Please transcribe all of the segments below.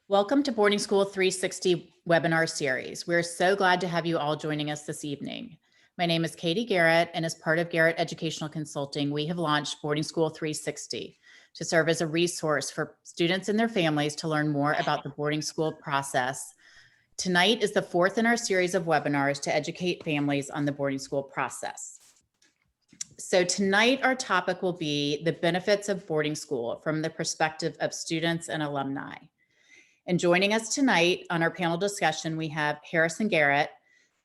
Welcome to Boarding School 360 webinar series. We're so glad to have you all joining us this evening. My name is Katie Garrett, and as part of Garrett Educational Consulting, we have launched Boarding School 360 to serve as a resource for students and their families to learn more about the boarding school process. Tonight is the fourth in our series of webinars to educate families on the boarding school process. So tonight our topic will be the benefits of boarding school from the perspective of students and alumni. And joining us tonight on our panel discussion, we have Harrison Garrett,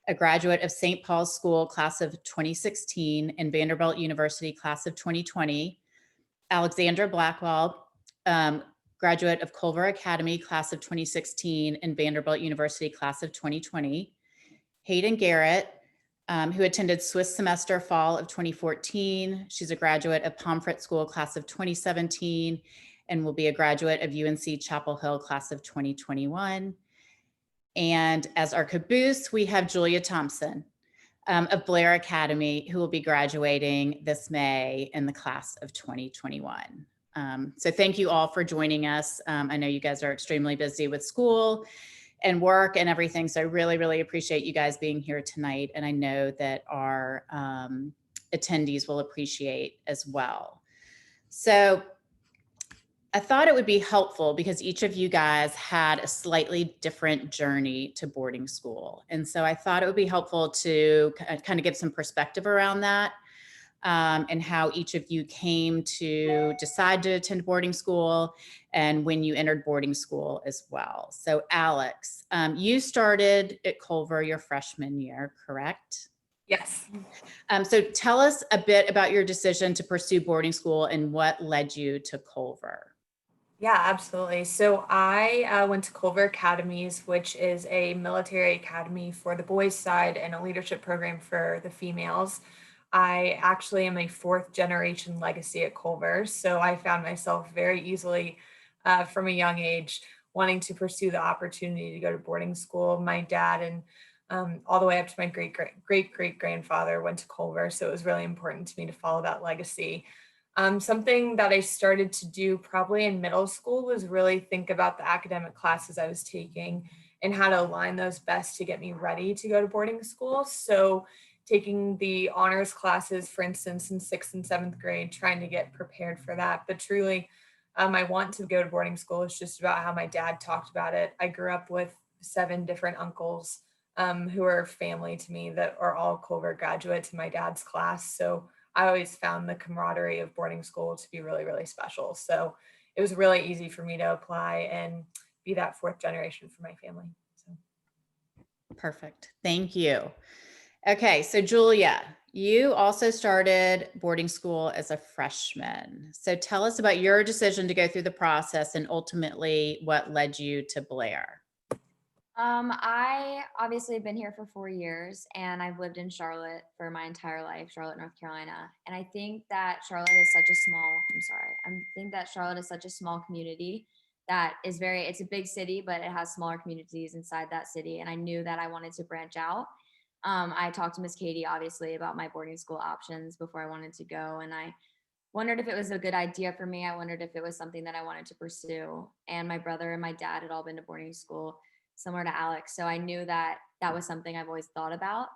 a graduate of St. Paul's School class of 2016 and Vanderbilt University class of 2020, Alexandra Blackwell, graduate of Culver Academy class of 2016 and Vanderbilt University class of 2020, Hayden Garrett, who attended Swiss semester fall of 2014. She's a graduate of Pomfret School class of 2017 and will be a graduate of UNC Chapel Hill class of 2021. And as our caboose, we have Julia Thompson of Blair Academy, who will be graduating this May in the class of 2021. So thank you all for joining us. I know you guys are extremely busy with school and work and everything. So I really, really appreciate you guys being here tonight. And I know that our attendees will appreciate as well. So I thought it would be helpful because each of you guys had a slightly different journey to boarding school. And so I thought it would be helpful to kind of give some perspective around that and how each of you came to decide to attend boarding school and when you entered boarding school as well. So Alex, you started at Culver your freshman year, correct? Yes. So tell us a bit about your decision to pursue boarding school and what led you to Culver. Yeah, absolutely. So I went to Culver Academies, which is a military academy for the boys' side and a leadership program for the females. I actually am a fourth generation legacy at Culver. So I found myself very easily from a young age wanting to pursue the opportunity to go to boarding school. My dad and all the way up to my great grandfather went to Culver. So it was really important to me to follow that legacy. Something that I started to do probably in middle school was really think about the academic classes I was taking and how to align those best to get me ready to go to boarding school. So taking the honors classes, for instance, in 6th and 7th grade, trying to get prepared for that. But truly, I want to go to boarding school. It's just about how my dad talked about it. I grew up with 7 different uncles who are family to me that are all Culver graduates in my dad's class. So I always found the camaraderie of boarding school to be really, really special. So it was really easy for me to apply and be that fourth generation for my family. So. Perfect. Thank you. Okay, so Julia, you also started boarding school as a freshman. So tell us about your decision to go through the process and ultimately what led you to Blair. I obviously have been here for 4 years and I've lived in Charlotte for my entire life, Charlotte, North Carolina. And I think that Charlotte is such a small community that is it's a big city, but it has smaller communities inside that city. And I knew that I wanted to branch out. I talked to Miss Katie, obviously, about my boarding school options before I wanted to go. And I wondered if it was a good idea for me. I wondered if it was something that I wanted to pursue. And my brother and my dad had all been to boarding school, similar to Alex. So I knew that that was something I've always thought about.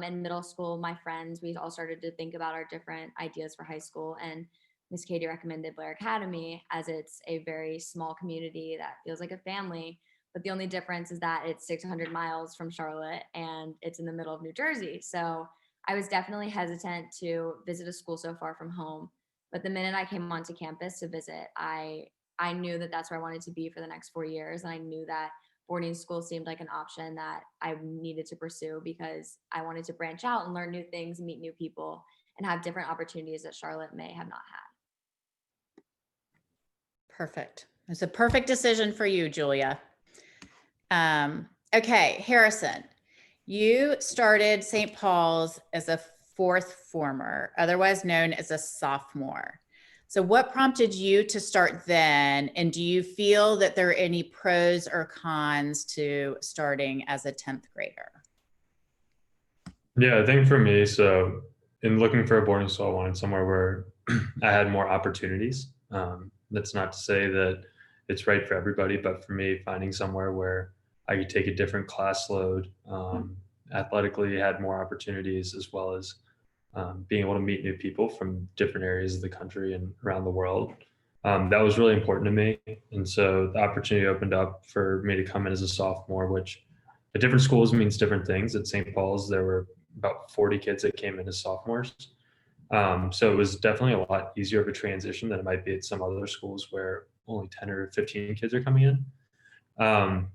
In middle school, my friends, we all started to think about our different ideas for high school. And Miss Katie recommended Blair Academy as it's a very small community that feels like a family. But the only difference is that it's 600 miles from Charlotte and it's in the middle of New Jersey. So I was definitely hesitant to visit a school so far from home. But the minute I came onto campus to visit, I knew that that's where I wanted to be for the next 4 years. And I knew that boarding school seemed like an option that I needed to pursue because I wanted to branch out and learn new things, meet new people, and have different opportunities that Charlotte may have not had. Perfect. It's a perfect decision for you, Julia. Okay, Harrison, you started St. Paul's as a fourth former, otherwise known as a sophomore. So what prompted you to start then? And do you feel that there are any pros or cons to starting as a 10th grader? Yeah, I think for me, so in looking for a boarding school, I wanted somewhere where I had more opportunities. That's not to say that it's right for everybody. But for me, finding somewhere where I could take a different class load, athletically had more opportunities, as well as being able to meet new people from different areas of the country and around the world. That was really important to me. And so the opportunity opened up for me to come in as a sophomore, which at different schools means different things. At St. Paul's, there were about 40 kids that came in as sophomores. So it was definitely a lot easier of a transition than it might be at some other schools where only 10 or 15 kids are coming in.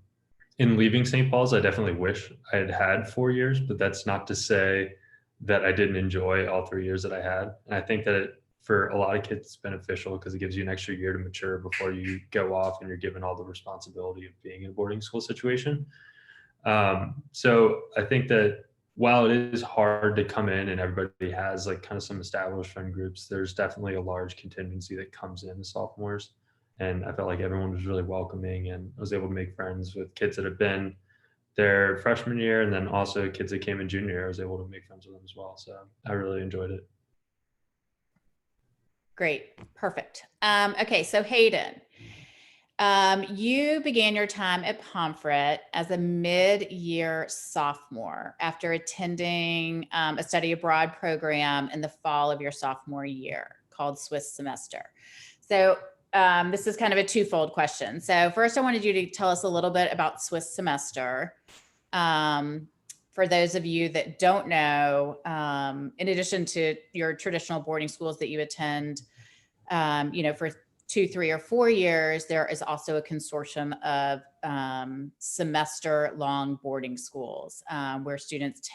In leaving St. Paul's, I definitely wish I had had 4 years, but that's not to say that I didn't enjoy all 3 years that I had. And I think that for a lot of kids, it's beneficial because it gives you an extra year to mature before you go off and you're given all the responsibility of being in a boarding school situation. So I think that while it is hard to come in and everybody has like kind of some established friend groups, there's definitely a large contingency that comes in as sophomores. And I felt like everyone was really welcoming, and I was able to make friends with kids that have been their freshman year, and then also kids that came in junior year. I was able to make friends with them as well. So I really enjoyed it. Great. Perfect. Okay. So Hayden, you began your time at Pomfret as a mid-year sophomore after attending a study abroad program in the fall of your sophomore year called Swiss Semester. So this is kind of a twofold question. So first, I wanted you to tell us a little bit about Swiss Semester. For those of you that don't know, in addition to your traditional boarding schools that you attend, for 2, 3, or 4 years, there is also a consortium of semester-long boarding schools where students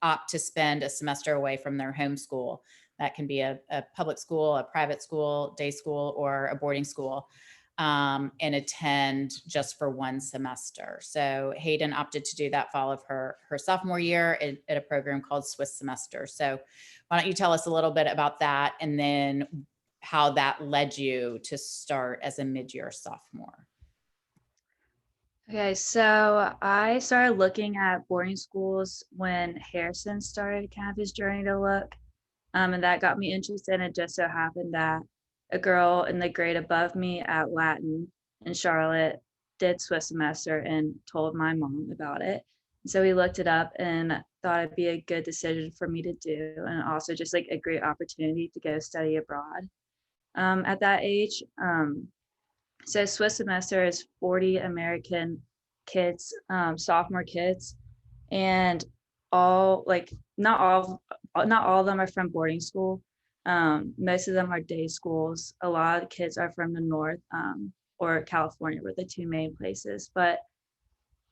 opt to spend a semester away from their home school. That can be a public school, a private school, day school, or a boarding school, and attend just for one semester. So Hayden opted to do that fall of her sophomore year at a program called Swiss Semester. So why don't you tell us a little bit about that, and then how that led you to start as a mid-year sophomore? Okay, so I started looking at boarding schools when Harrison started kind of his journey to look. And that got me interested. And it just so happened that a girl in the grade above me at Latin in Charlotte did Swiss semester and told my mom about it. And so we looked it up and thought it'd be a good decision for me to do, and also just like a great opportunity to go study abroad at that age. So Swiss semester is 40 American kids, sophomore kids, and not all of them are from boarding school. Most of them are day schools. A lot of the kids are from the north or California were the two main places. But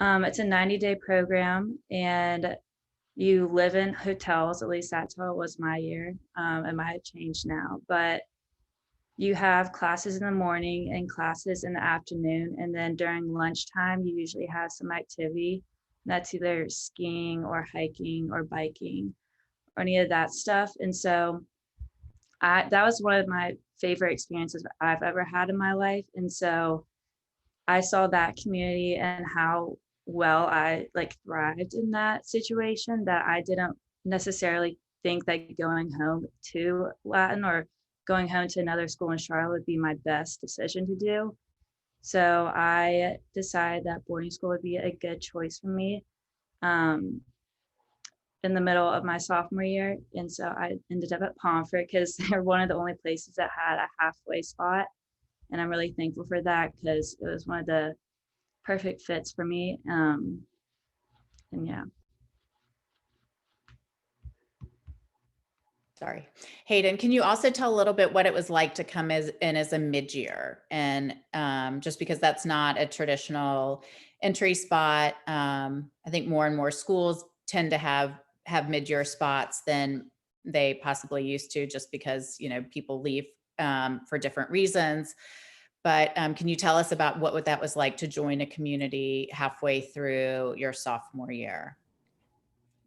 it's a 90-day program, and you live in hotels. At least that's how it was my year. It might have changed now, but you have classes in the morning and classes in the afternoon. And then during lunchtime, you usually have some activity. That's either skiing or hiking or biking or any of that stuff. And so that was one of my favorite experiences I've ever had in my life. And so I saw that community and how well I thrived in that situation, that I didn't necessarily think that going home to Latin or going home to another school in Charlotte would be my best decision to do. So I decided that boarding school would be a good choice for me in the middle of my sophomore year. And so I ended up at Pomfret because they're one of the only places that had a halfway spot. And I'm really thankful for that because it was one of the perfect fits for me. And yeah. Sorry. Hayden, can you also tell a little bit what it was like to come in as a mid-year? And just because that's not a traditional entry spot, I think more and more schools tend to have mid-year spots than they possibly used to, just because, people leave for different reasons. But can you tell us about what that was like to join a community halfway through your sophomore year?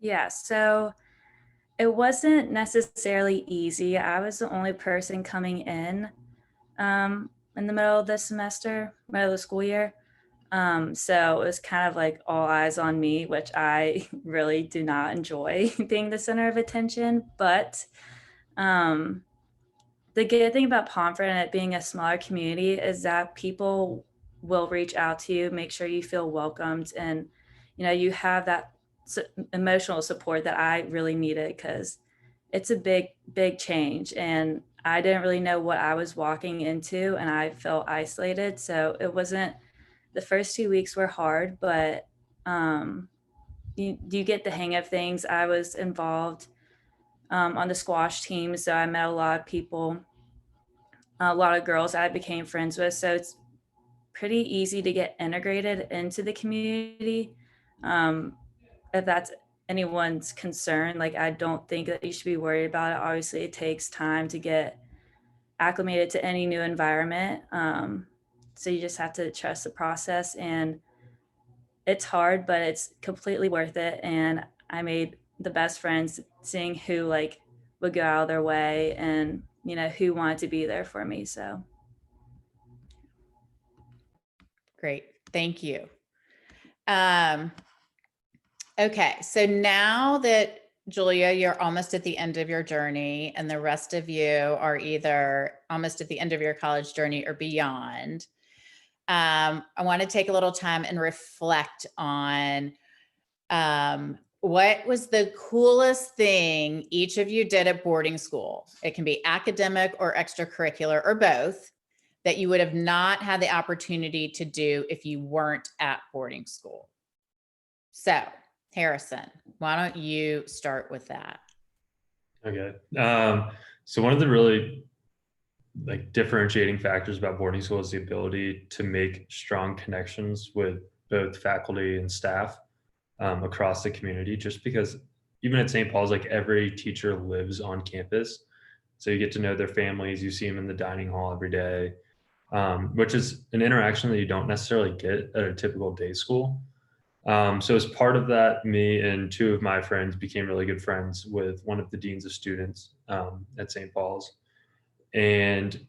Yeah, so it wasn't necessarily easy. I was the only person coming in the middle of the semester, middle of the school year. So it was kind of like all eyes on me, which I really do not enjoy being the center of attention. But the good thing about Pomfret and it being a smaller community is that people will reach out to you, make sure you feel welcomed, and you have that emotional support that I really needed, because it's a big change, and I didn't really know what I was walking into, and I felt isolated. So it wasn't, the first 2 weeks were hard, but you get the hang of things. I was involved on the squash team, so I met a lot of people, a lot of girls I became friends with. So it's pretty easy to get integrated into the community. Um, if that's anyone's concern, like, I don't think that you should be worried about it. Obviously, it takes time to get acclimated to any new environment. So you just have to trust the process, and it's hard, but it's completely worth it. And I made the best friends seeing who like would go out of their way, and who wanted to be there for me. So Great. Thank you. Okay. So now that Julia, you're almost at the end of your journey, and the rest of you are either almost at the end of your college journey or beyond. I want to take a little time and reflect on what was the coolest thing each of you did at boarding school? It can be academic or extracurricular or both, that you would have not had the opportunity to do if you weren't at boarding school. So, Harrison, why don't you start with that? Okay. So one of the really differentiating factors about boarding school is the ability to make strong connections with both faculty and staff across the community, just because even at St. Paul's, every teacher lives on campus. So you get to know their families, you see them in the dining hall every day, which is an interaction that you don't necessarily get at a typical day school. So as part of that, me and two of my friends became really good friends with one of the deans of students at St. Paul's. And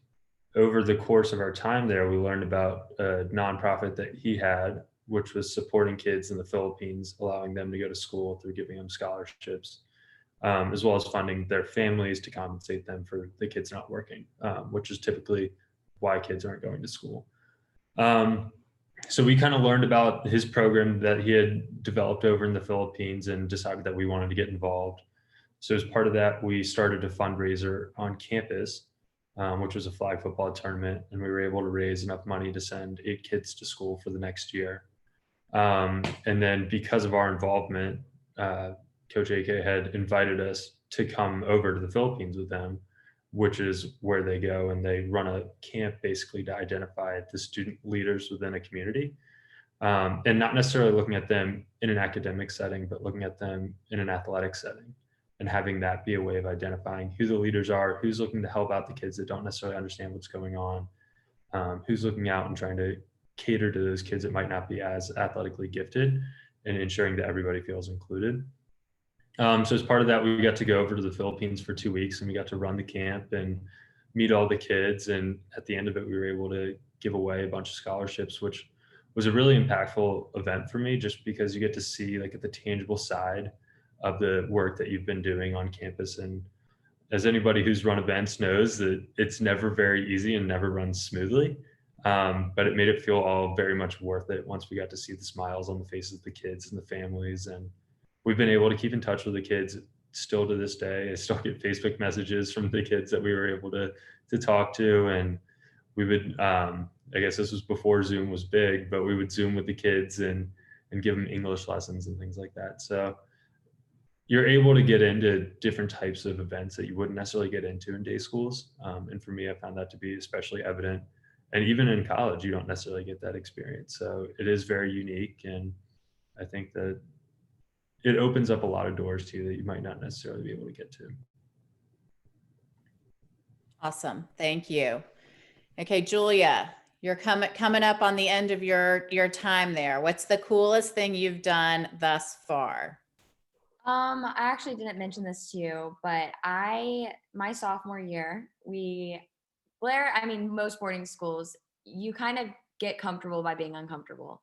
over the course of our time there, we learned about a nonprofit that he had, which was supporting kids in the Philippines, allowing them to go to school through giving them scholarships, as well as funding their families to compensate them for the kids not working, which is typically why kids aren't going to school. So we kind of learned about his program that he had developed over in the Philippines and decided that we wanted to get involved. So as part of that, we started a fundraiser on campus, which was a flag football tournament, and we were able to raise enough money to send 8 kids to school for the next year. And then because of our involvement, Coach AK had invited us to come over to the Philippines with them, which is where they go, and they run a camp basically to identify the student leaders within a community. And not necessarily looking at them in an academic setting, but looking at them in an athletic setting, and having that be a way of identifying who the leaders are, who's looking to help out the kids that don't necessarily understand what's going on, who's looking out and trying to cater to those kids that might not be as athletically gifted, and ensuring that everybody feels included. So as part of that, we got to go over to the Philippines for 2 weeks, and we got to run the camp and meet all the kids. And at the end of it, we were able to give away a bunch of scholarships, which was a really impactful event for me, just because you get to see at the tangible side of the work that you've been doing on campus. And as anybody who's run events knows, that it's never very easy and never runs smoothly. But it made it feel all very much worth it once we got to see the smiles on the faces of the kids and the families. And we've been able to keep in touch with the kids still to this day. I still get Facebook messages from the kids that we were able to talk to. And we would, I guess this was before Zoom was big, but we would Zoom with the kids and give them English lessons and things like that. So you're able to get into different types of events that you wouldn't necessarily get into in day schools. And for me, I found that to be especially evident. And even in college, you don't necessarily get that experience. So it is very unique. And I think that it opens up a lot of doors to you that you might not necessarily be able to get to. Awesome. Thank you. Okay, Julia, you're coming up on the end of your time there. What's the coolest thing you've done thus far? I actually didn't mention this to you, but my sophomore year, I mean, most boarding schools, you kind of get comfortable by being uncomfortable.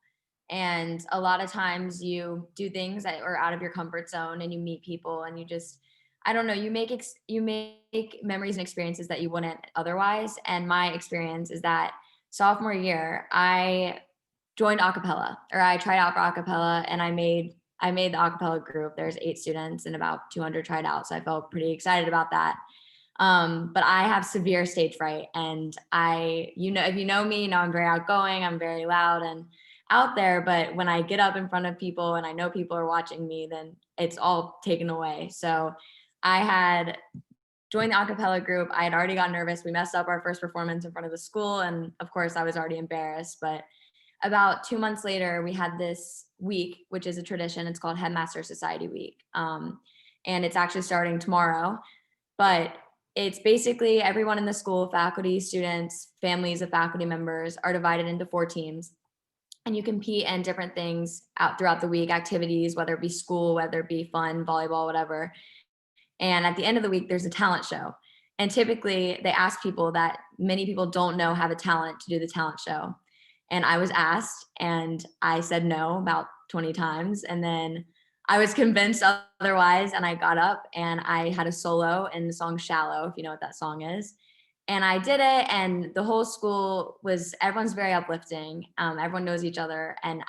And a lot of times you do things that are out of your comfort zone, and you meet people, and you just I don't know, you make memories and experiences that you wouldn't otherwise. And my experience is that sophomore year, I joined a cappella, or I tried out for a cappella, and I made the a cappella group. There's 8 students and about 200 tried out, so I felt pretty excited about that. But I have severe stage fright, and if you know me, you know I'm very outgoing, I'm very loud and out there. But when I get up in front of people and I know people are watching me, then it's all taken away. So I had joined the a cappella group. I had already got nervous. We messed up our first performance in front of the school, and of course, I was already embarrassed. But about 2 months later, we had this week, which is a tradition. It's called Headmaster Society Week. And it's actually starting tomorrow. But it's basically everyone in the school, faculty, students, families of faculty members, are divided into 4 teams. And you compete in different things out throughout the week, activities, whether it be school, whether it be fun, volleyball, whatever. And at the end of the week, there's a talent show. And typically they ask people that many people don't know have a talent to do the talent show. And I was asked, and I said no about 20 times. And then I was convinced otherwise, and I got up and I had a solo in the song Shallow, if you know what that song is. And I did it, and the whole school everyone's very uplifting. Everyone knows each other. And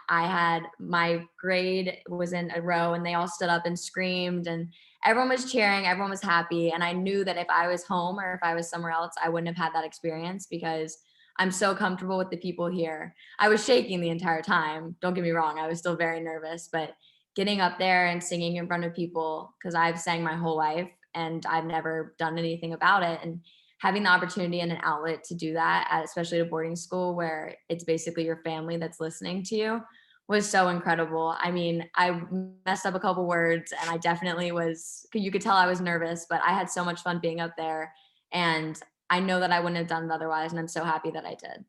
my grade was in a row, and they all stood up and screamed, and everyone was cheering, everyone was happy. And I knew that if I was home or if I was somewhere else, I wouldn't have had that experience, because I'm so comfortable with the people here. I was shaking the entire time. Don't get me wrong, I was still very nervous, but getting up there and singing in front of people, because I've sang my whole life and I've never done anything about it, and having the opportunity and an outlet to do that, especially at a boarding school where it's basically your family that's listening to you, was so incredible. I mean, I messed up a couple words, and I definitely you could tell I was nervous, but I had so much fun being up there, and I know that I wouldn't have done it otherwise, and I'm so happy that I did.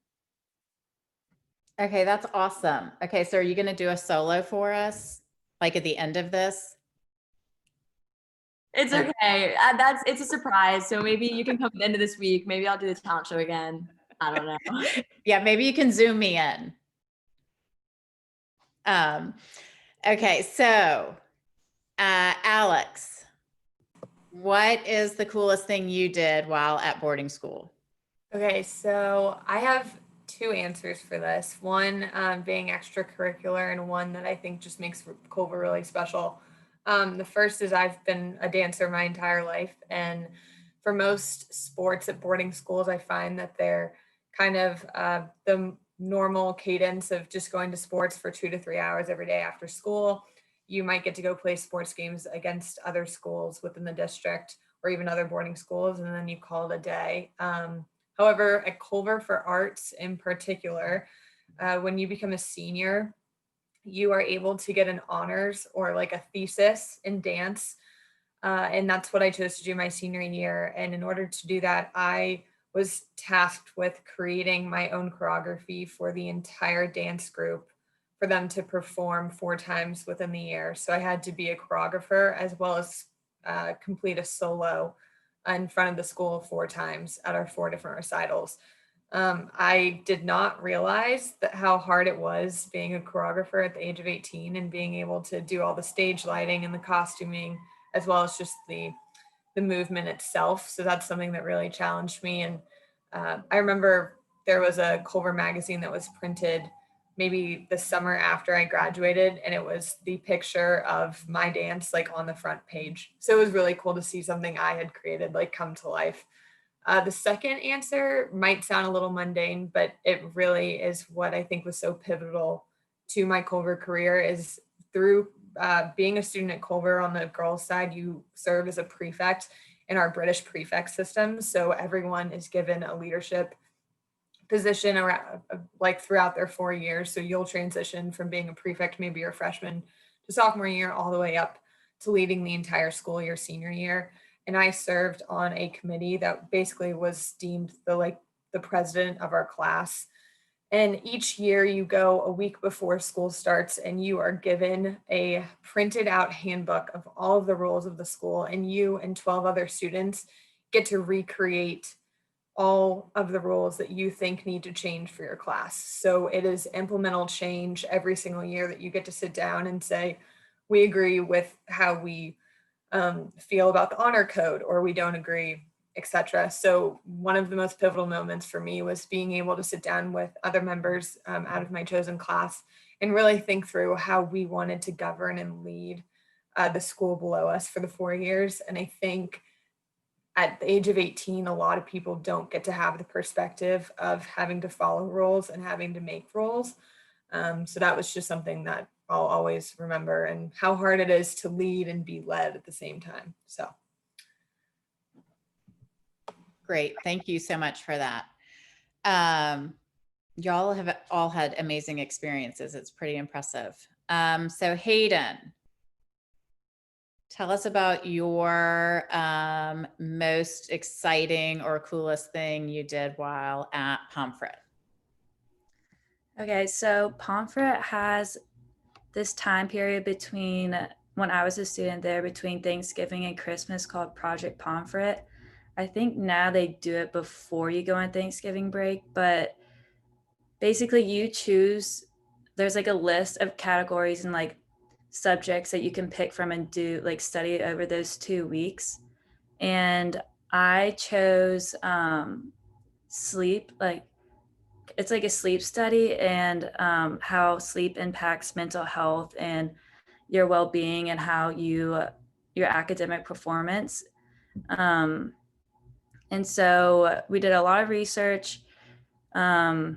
Okay, that's awesome. Okay, so are you going to do a solo for us, like at the end of this? It's okay. It's a surprise. So maybe you can come at the end of this week. Maybe I'll do the talent show again. I don't know. Yeah, maybe you can Zoom me in. Okay, so Alex, what is the coolest thing you did while at boarding school? Okay, so I have 2 answers for this. One being extracurricular, and one that I think just makes Culver really special. The first is I've been a dancer my entire life, and for most sports at boarding schools, I find that they're kind of the normal cadence of just going to sports for 2 to 3 hours every day after school. You might get to go play sports games against other schools within the district or even other boarding schools, and then you call it a day. However, at Culver for arts in particular, when you become a senior, you are able to get an honors or like a thesis in dance. And that's what I chose to do my senior year. And in order to do that, I was tasked with creating my own choreography for the entire dance group for them to perform 4 times within the year. So I had to be a choreographer as well as complete a solo in front of the school 4 times at our 4 different recitals. I did not realize that how hard it was being a choreographer at the age of 18 and being able to do all the stage lighting and the costuming, as well as just the movement itself. So that's something that really challenged me. And I remember there was a Culver magazine that was printed maybe the summer after I graduated, and it was the picture of my dance like on the front page. So it was really cool to see something I had created like come to life. The second answer might sound a little mundane, but it really is what I think was so pivotal to my Culver career is through being a student at Culver on the girls' side, you serve as a prefect in our British prefect system. So everyone is given a leadership position around like throughout their 4 years. So you'll transition from being a prefect, maybe your freshman to sophomore year, all the way up to leading the entire school your senior year. And I served on a committee that basically was deemed the president of our class. And each year you go a week before school starts and you are given a printed out handbook of all of the rules of the school, and you and 12 other students get to recreate all of the rules that you think need to change for your class. So it is implemental change every single year that you get to sit down and say, we agree with how we feel about the honor code, or we don't agree, etc. So one of the most pivotal moments for me was being able to sit down with other members out of my chosen class and really think through how we wanted to govern and lead the school below us for the 4 years. And I think at the age of 18, a lot of people don't get to have the perspective of having to follow rules and having to make rules. So that was just something that I'll always remember, and how hard it is to lead and be led at the same time. So. Great. Thank you so much for that. Y'all have all had amazing experiences. It's pretty impressive. So Hayden, tell us about your most exciting or coolest thing you did while at Pomfret. Okay, so Pomfret has this time period between when I was a student there, between Thanksgiving and Christmas, called Project Pomfret. I think now they do it before you go on Thanksgiving break, but basically you choose, there's like a list of categories and like subjects that you can pick from and do like study over those 2 weeks. And I chose sleep, like it's like a sleep study, and how sleep impacts mental health and your well-being and how your academic performance. And so we did a lot of research, read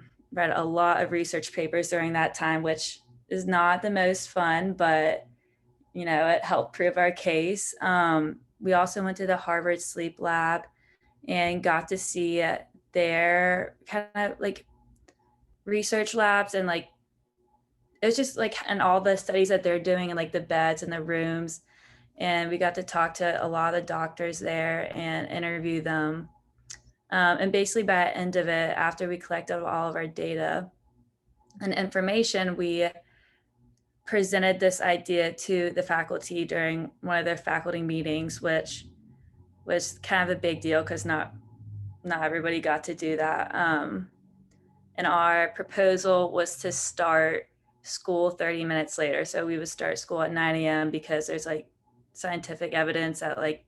a lot of research papers during that time, which is not the most fun, but it helped prove our case. We also went to the Harvard Sleep Lab and got to see their kind of like research labs, and like it was just like, and all the studies that they're doing, and like the beds and the rooms. And we got to talk to a lot of the doctors there and interview them. And basically by the end of it, after we collected all of our data and information, we presented this idea to the faculty during one of their faculty meetings, which was kind of a big deal because not everybody got to do that. And our proposal was to start school 30 minutes later. So we would start school at 9 a.m. because there's like scientific evidence that like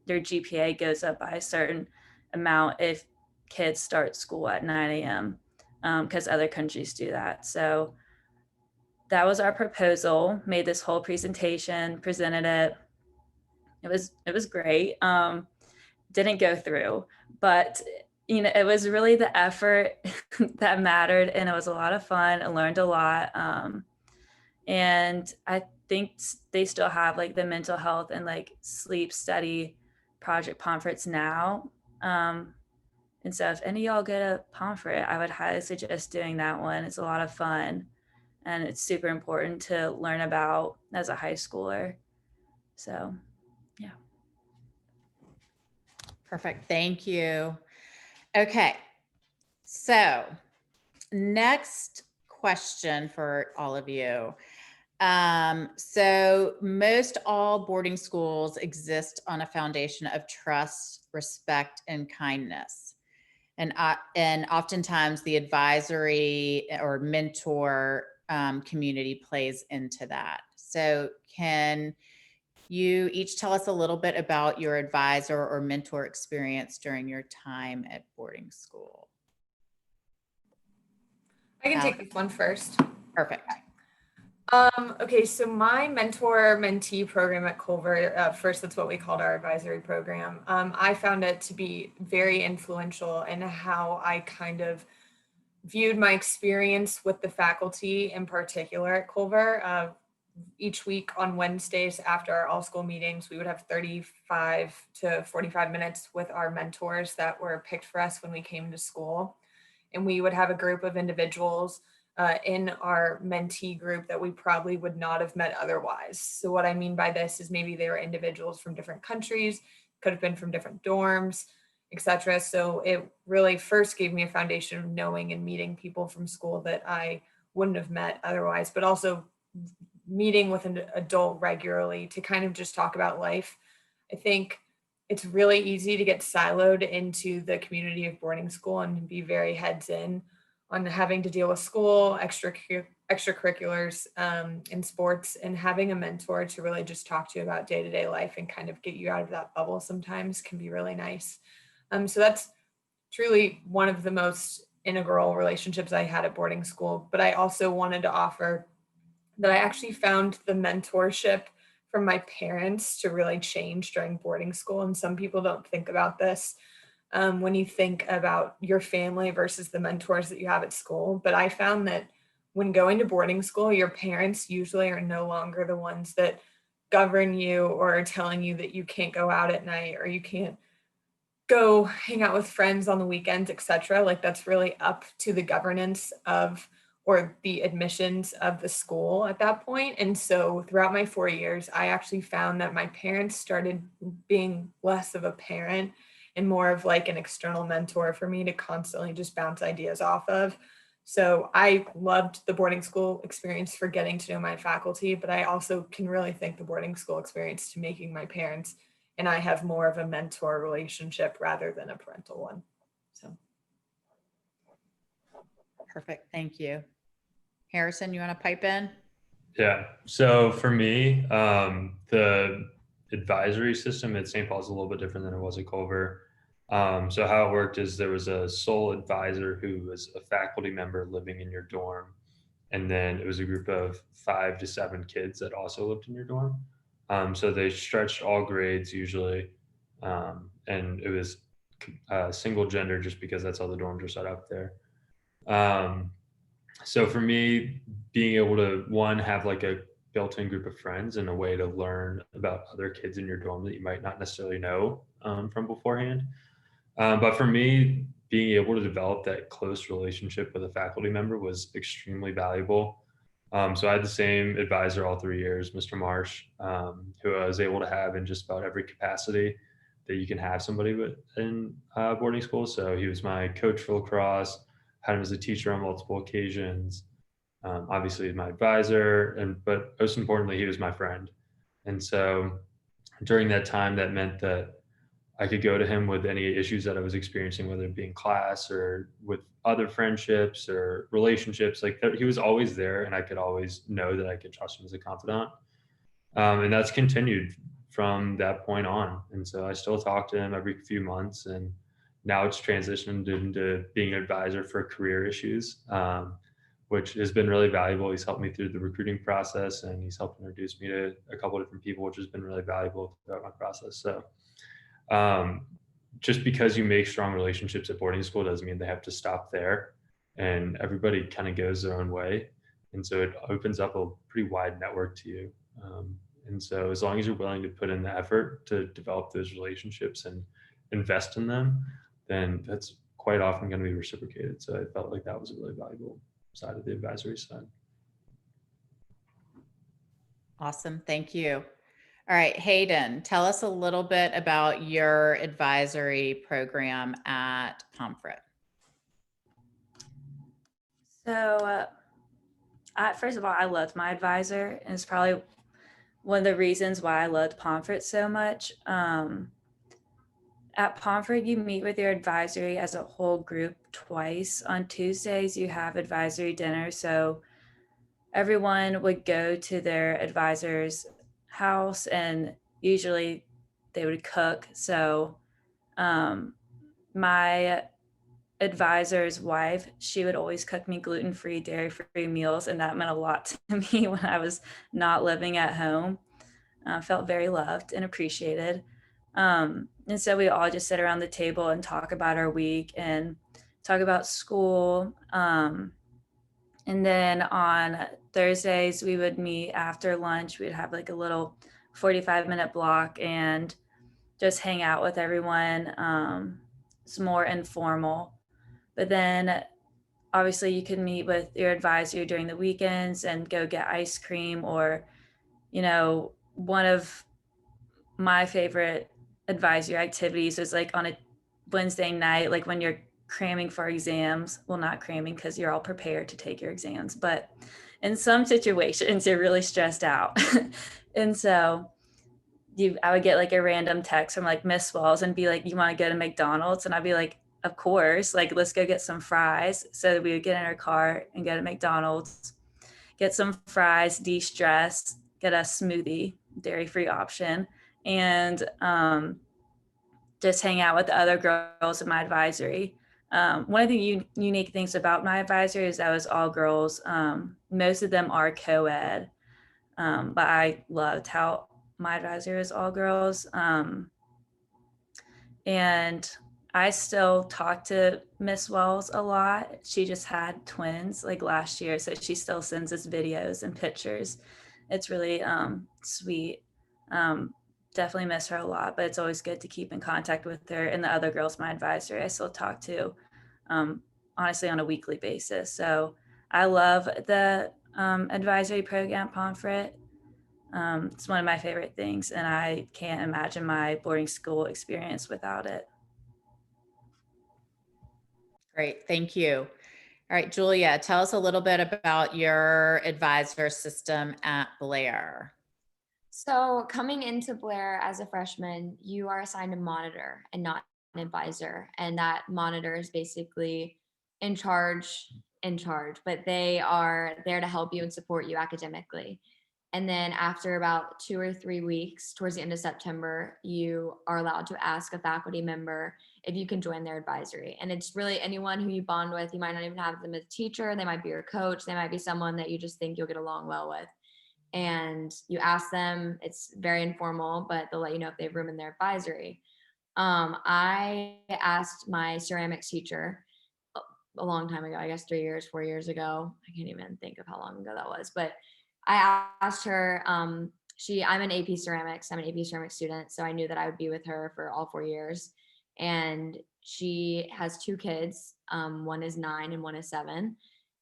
their GPA goes up by a certain amount if kids start school at 9 a.m. Because other countries do that. So that was our proposal, made this whole presentation, presented it. It was great. Didn't go through, but it was really the effort that mattered, and it was a lot of fun. I learned a lot. And I think they still have like the mental health and like sleep study Project Pomfrets now. And so if any of y'all go to Pomfret, I would highly suggest doing that one. It's a lot of fun, and it's super important to learn about as a high schooler. So, yeah. Perfect. Thank you. Okay. So next question for all of you. So most all boarding schools exist on a foundation of trust, respect, and kindness. And oftentimes the advisory or mentor community plays into that. So can you each tell us a little bit about your advisor or mentor experience during your time at boarding school? I can take this one first. Perfect. Okay, so my mentor-mentee program at Culver, first that's what we called our advisory program. I found it to be very influential in how I kind of viewed my experience with the faculty in particular at Culver. Each week on Wednesdays after our all-school meetings, we would have 35 to 45 minutes with our mentors that were picked for us when we came to school. And we would have a group of individuals in our mentee group that we probably would not have met otherwise. So what I mean by this is maybe they were individuals from different countries, could have been from different dorms, etc. So it really first gave me a foundation of knowing and meeting people from school that I wouldn't have met otherwise, but also meeting with an adult regularly to kind of just talk about life. I think it's really easy to get siloed into the community of boarding school and be very heads in on having to deal with school, extracurriculars, in sports, and having a mentor to really just talk to you about day-to-day life and kind of get you out of that bubble sometimes can be really nice. So that's truly one of the most integral relationships I had at boarding school. But I also wanted to offer that I actually found the mentorship from my parents to really change during boarding school. And some people don't think about this when you think about your family versus the mentors that you have at school. But I found that when going to boarding school, your parents usually are no longer the ones that govern you or are telling you that you can't go out at night or you can't go hang out with friends on the weekends, etc. Like that's really up to the governance of or the admissions of the school at that point. And so throughout my 4 years, I actually found that my parents started being less of a parent and more of like an external mentor for me to constantly just bounce ideas off of. So I loved the boarding school experience for getting to know my faculty, but I also can really thank the boarding school experience to making my parents and I have more of a mentor relationship rather than a parental one. So. Perfect. Thank you. Harrison, you want to pipe in? Yeah. So for me, the advisory system at St. Paul's is a little bit different than it was at Culver. So how it worked is there was a sole advisor who was a faculty member living in your dorm. And then it was a group of 5 to 7 kids that also lived in your dorm. So they stretched all grades usually. And it was single gender just because that's how the dorms are set up there. So for me, being able to have like a built-in group of friends and a way to learn about other kids in your dorm that you might not necessarily know from beforehand. But for me, being able to develop that close relationship with a faculty member was extremely valuable. So I had the same advisor all 3 years, Mr. Marsh, who I was able to have in just about every capacity that you can have somebody with in boarding school. So he was my coach for lacrosse, had him as a teacher on multiple occasions. Obviously, my advisor, but most importantly, he was my friend. And so during that time, that meant that I could go to him with any issues that I was experiencing, whether it be in class or with other friendships or relationships. Like he was always there, and I could always know that I could trust him as a confidant. And that's continued from that point on. And so I still talk to him every few months, and now it's transitioned into being an advisor for career issues, which has been really valuable. He's helped me through the recruiting process, and he's helped introduce me to a couple of different people, which has been really valuable throughout my process. So just because you make strong relationships at boarding school doesn't mean they have to stop there, and everybody kind of goes their own way. And so it opens up a pretty wide network to you. And so as long as you're willing to put in the effort to develop those relationships and invest in them, then that's quite often going to be reciprocated. So I felt like that was a really valuable side of the advisory side. Awesome. Thank you. All right, Hayden, tell us a little bit about your advisory program at Pomfret. So, first of all, I loved my advisor, and it's probably one of the reasons why I loved Pomfret so much. At Pomfret, you meet with your advisory as a whole group twice. On Tuesdays, you have advisory dinner. So everyone would go to their advisor's house, and usually they would cook. So my advisor's wife, she would always cook me gluten-free, dairy-free meals, and that meant a lot to me when I was not living at home. Felt very loved and appreciated. And so we all just sit around the table and talk about our week and talk about school. And then on Thursdays, we would meet after lunch. We'd have like a little 45-minute block and just hang out with everyone. It's more informal. But then obviously you can meet with your advisor during the weekends and go get ice cream, or, one of my favorite advisory activities is like on a Wednesday night, like when you're cramming for exams. Well, not cramming because you're all prepared to take your exams, but in some situations you're really stressed out. And so I would get like a random text from like Miss Wells and be like, you want to go to McDonald's? And I'd be like, of course, like, let's go get some fries. So we would get in our car and go to McDonald's, get some fries, de-stress, get a smoothie, dairy-free option, and just hang out with the other girls in my advisory. One of the unique things about my advisory is that it was all girls. Most of them are co-ed, but I loved how my advisory was all girls. And I still talk to Miss Wells a lot. She just had twins like last year, so she still sends us videos and pictures. It's really sweet. Definitely miss her a lot, but it's always good to keep in contact with her and the other girls my advisory I still talk to, honestly, on a weekly basis. So I love the advisory program, Pomfret. It's one of my favorite things, and I can't imagine my boarding school experience without it. Great, thank you. All right, Julia, tell us a little bit about your advisor system at Blair. So coming into Blair as a freshman, you are assigned a monitor and not an advisor. And that monitor is basically in charge, but they are there to help you and support you academically. And then after about 2 or 3 weeks, towards the end of September, you are allowed to ask a faculty member if you can join their advisory. And it's really anyone who you bond with. You might not even have them as a teacher. They might be your coach. They might be someone that you just think you'll get along well with. And you ask them, it's very informal, but they'll let you know if they have room in their advisory. I asked my ceramics teacher a long time ago, I guess 3 years, 4 years ago. I can't even think of how long ago that was, but I asked her, I'm an AP ceramics. I'm an AP ceramics student. So I knew that I would be with her for all 4 years. And she has 2 kids. One is 9 and one is 7.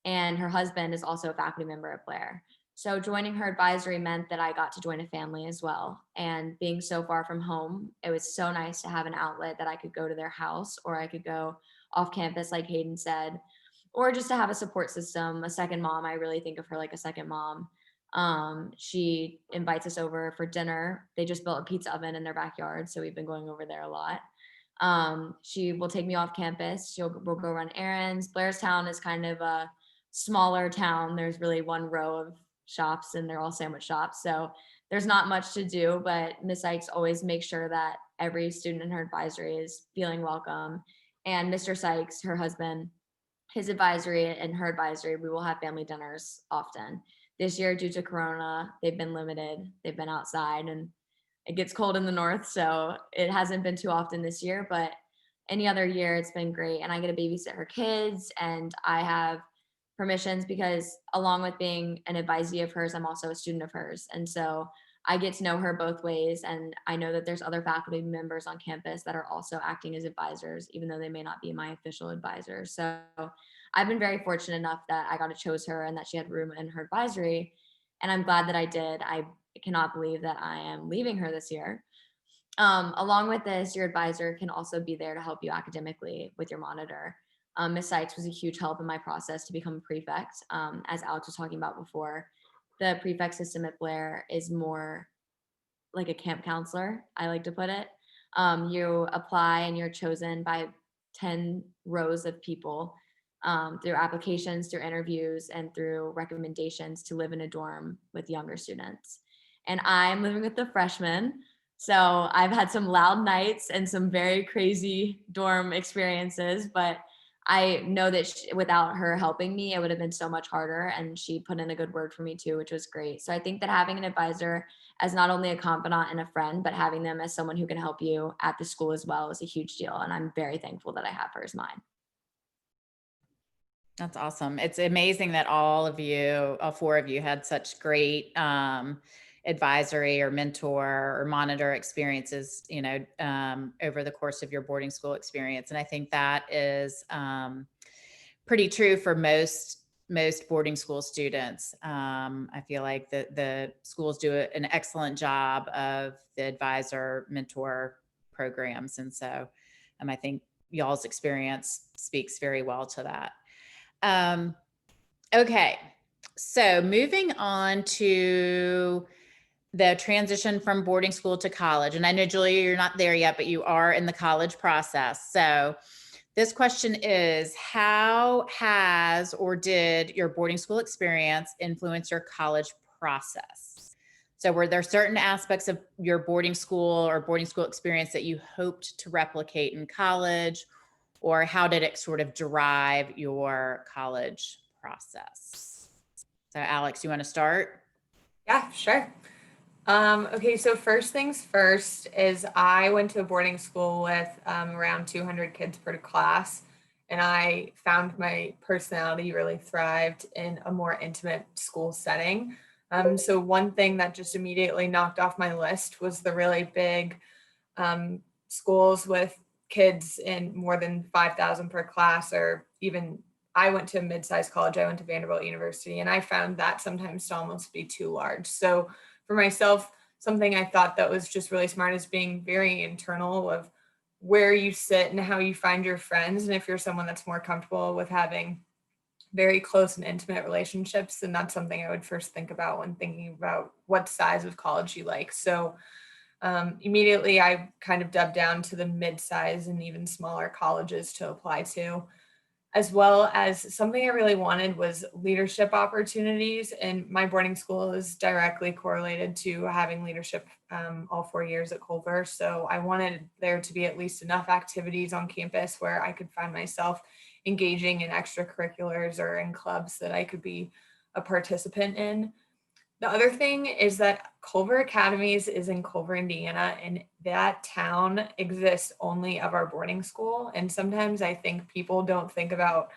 And her husband is also a faculty member at Blair. So joining her advisory meant that I got to join a family as well. And being so far from home, it was so nice to have an outlet that I could go to their house, or I could go off campus, like Hayden said, or just to have a support system, a second mom. I really think of her like a second mom. She invites us over for dinner. They just built a pizza oven in their backyard, so we've been going over there a lot. She will take me off campus. We'll go run errands. Blairstown is kind of a smaller town. There's really one row of shops, and they're all sandwich shops, so there's not much to do, but Miss Sykes always makes sure that every student in her advisory is feeling welcome. And Mr. Sykes, her husband, his advisory and her advisory, we will have family dinners often. This year, due to Corona, they've been limited. They've been outside, and it gets cold in the north, so it hasn't been too often this year, but any other year it's been great. And I get to babysit her kids, and I have permissions because along with being an advisee of hers, I'm also a student of hers. And so I get to know her both ways. And I know that there's other faculty members on campus that are also acting as advisors, even though they may not be my official advisors. So I've been very fortunate enough that I got to choose her and that she had room in her advisory. And I'm glad that I did. I cannot believe that I am leaving her this year. Along with this, your advisor can also be there to help you academically with your monitor. Ms. Sykes was a huge help in my process to become a prefect. As Alex was talking about before, the prefect system at Blair is more like a camp counselor, I like to put it. You apply and you're chosen by 10 rows of people through applications, through interviews, and through recommendations to live in a dorm with younger students. And I'm living with the freshmen. So I've had some loud nights and some very crazy dorm experiences, but I know that without her helping me, it would have been so much harder. And she put in a good word for me too, which was great. So I think that having an advisor as not only a confidant and a friend, but having them as someone who can help you at the school as well is a huge deal. And I'm very thankful that I have her as mine. That's awesome. It's amazing that all 4 of you had such great advisory or mentor or monitor experiences, over the course of your boarding school experience. And I think that is pretty true for most boarding school students. I feel like the schools do an excellent job of the advisor mentor programs. And so I think y'all's experience speaks very well to that. Okay, so moving on to the transition from boarding school to college. And I know, Julia, you're not there yet, but you are in the college process. So This question is, how has or did your boarding school experience influence your college process? So were there certain aspects of your boarding school or boarding school experience that you hoped to replicate in college, or how did it sort of drive your college process? So Alex, you want to start? Yeah, sure. Okay, so first things first is I went to a boarding school with around 200 kids per class, and I found my personality really thrived in a more intimate school setting. So one thing that just immediately knocked off my list was the really big schools with kids in more than 5,000 per class, or even I went to a mid-sized college. I went to Vanderbilt University, and I found that sometimes to almost be too large. So for myself, something I thought that was just really smart is being very internal of where you sit and how you find your friends. And if you're someone that's more comfortable with having very close and intimate relationships, then that's something I would first think about when thinking about what size of college you like. So immediately I kind of dubbed down to the mid-size and even smaller colleges to apply to, as well as something I really wanted was leadership opportunities. And my boarding school is directly correlated to having leadership all 4 years at Culver. So I wanted there to be at least enough activities on campus where I could find myself engaging in extracurriculars or in clubs that I could be a participant in. The other thing is that Culver Academies is in Culver, Indiana, and that town exists only of our boarding school. And sometimes I think people don't think about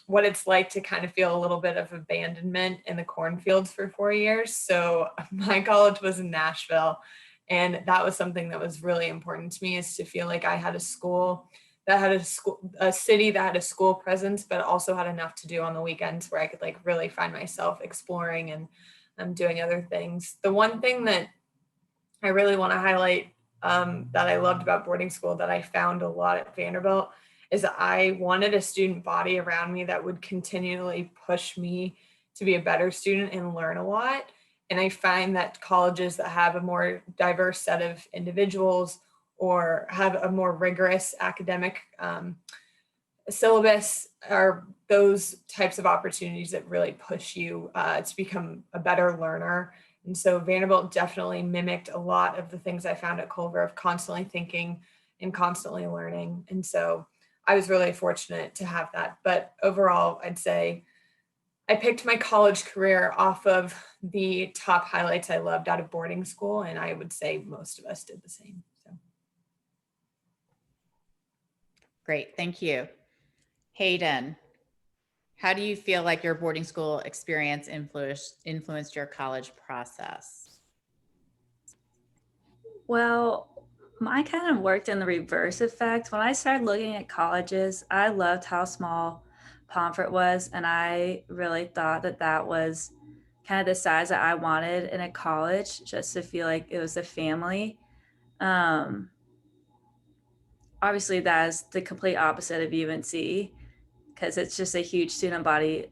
what it's like to kind of feel a little bit of abandonment in the cornfields for 4 years. So my college was in Nashville, and that was something that was really important to me, is to feel like I had a school that had a city that had a school presence, but also had enough to do on the weekends where I could like really find myself exploring and doing other things. The one thing that I really want to highlight that I loved about boarding school that I found a lot at Vanderbilt is that I wanted a student body around me that would continually push me to be a better student and learn a lot. And I find that colleges that have a more diverse set of individuals or have a more rigorous academic syllabus are those types of opportunities that really push you to become a better learner. And so Vanderbilt definitely mimicked a lot of the things I found at Culver of constantly thinking and constantly learning. And so I was really fortunate to have that. But overall, I'd say I picked my college career off of the top highlights I loved out of boarding school. And I would say most of us did the same. So. Great, thank you. Hayden, how do you feel like your boarding school experience influenced your college process? Well, mine kind of worked in the reverse effect. When I started looking at colleges, I loved how small Pomfret was, and I really thought that that was kind of the size that I wanted in a college, just to feel like it was a family. Obviously, that is the complete opposite of UNC because it's just a huge student body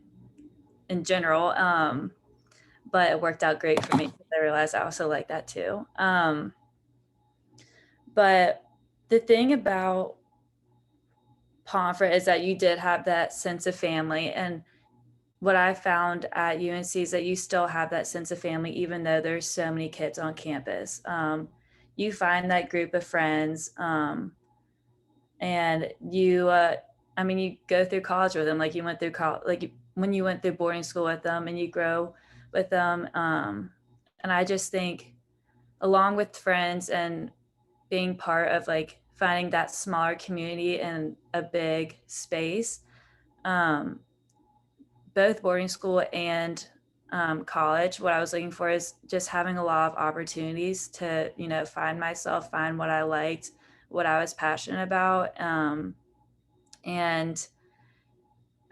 in general. But it worked out great for me because I realized I also like that too. But the thing about Pomfret is that you did have that sense of family. And what I found at UNC is that you still have that sense of family, even though there's so many kids on campus. You find that group of friends, and you, you go through college with them, like you went through college, like when you went through boarding school with them, and you grow with them. And I just think, along with friends and being part of like finding that smaller community in a big space, both boarding school and college, what I was looking for is just having a lot of opportunities to, find myself, find what I liked, what I was passionate about. And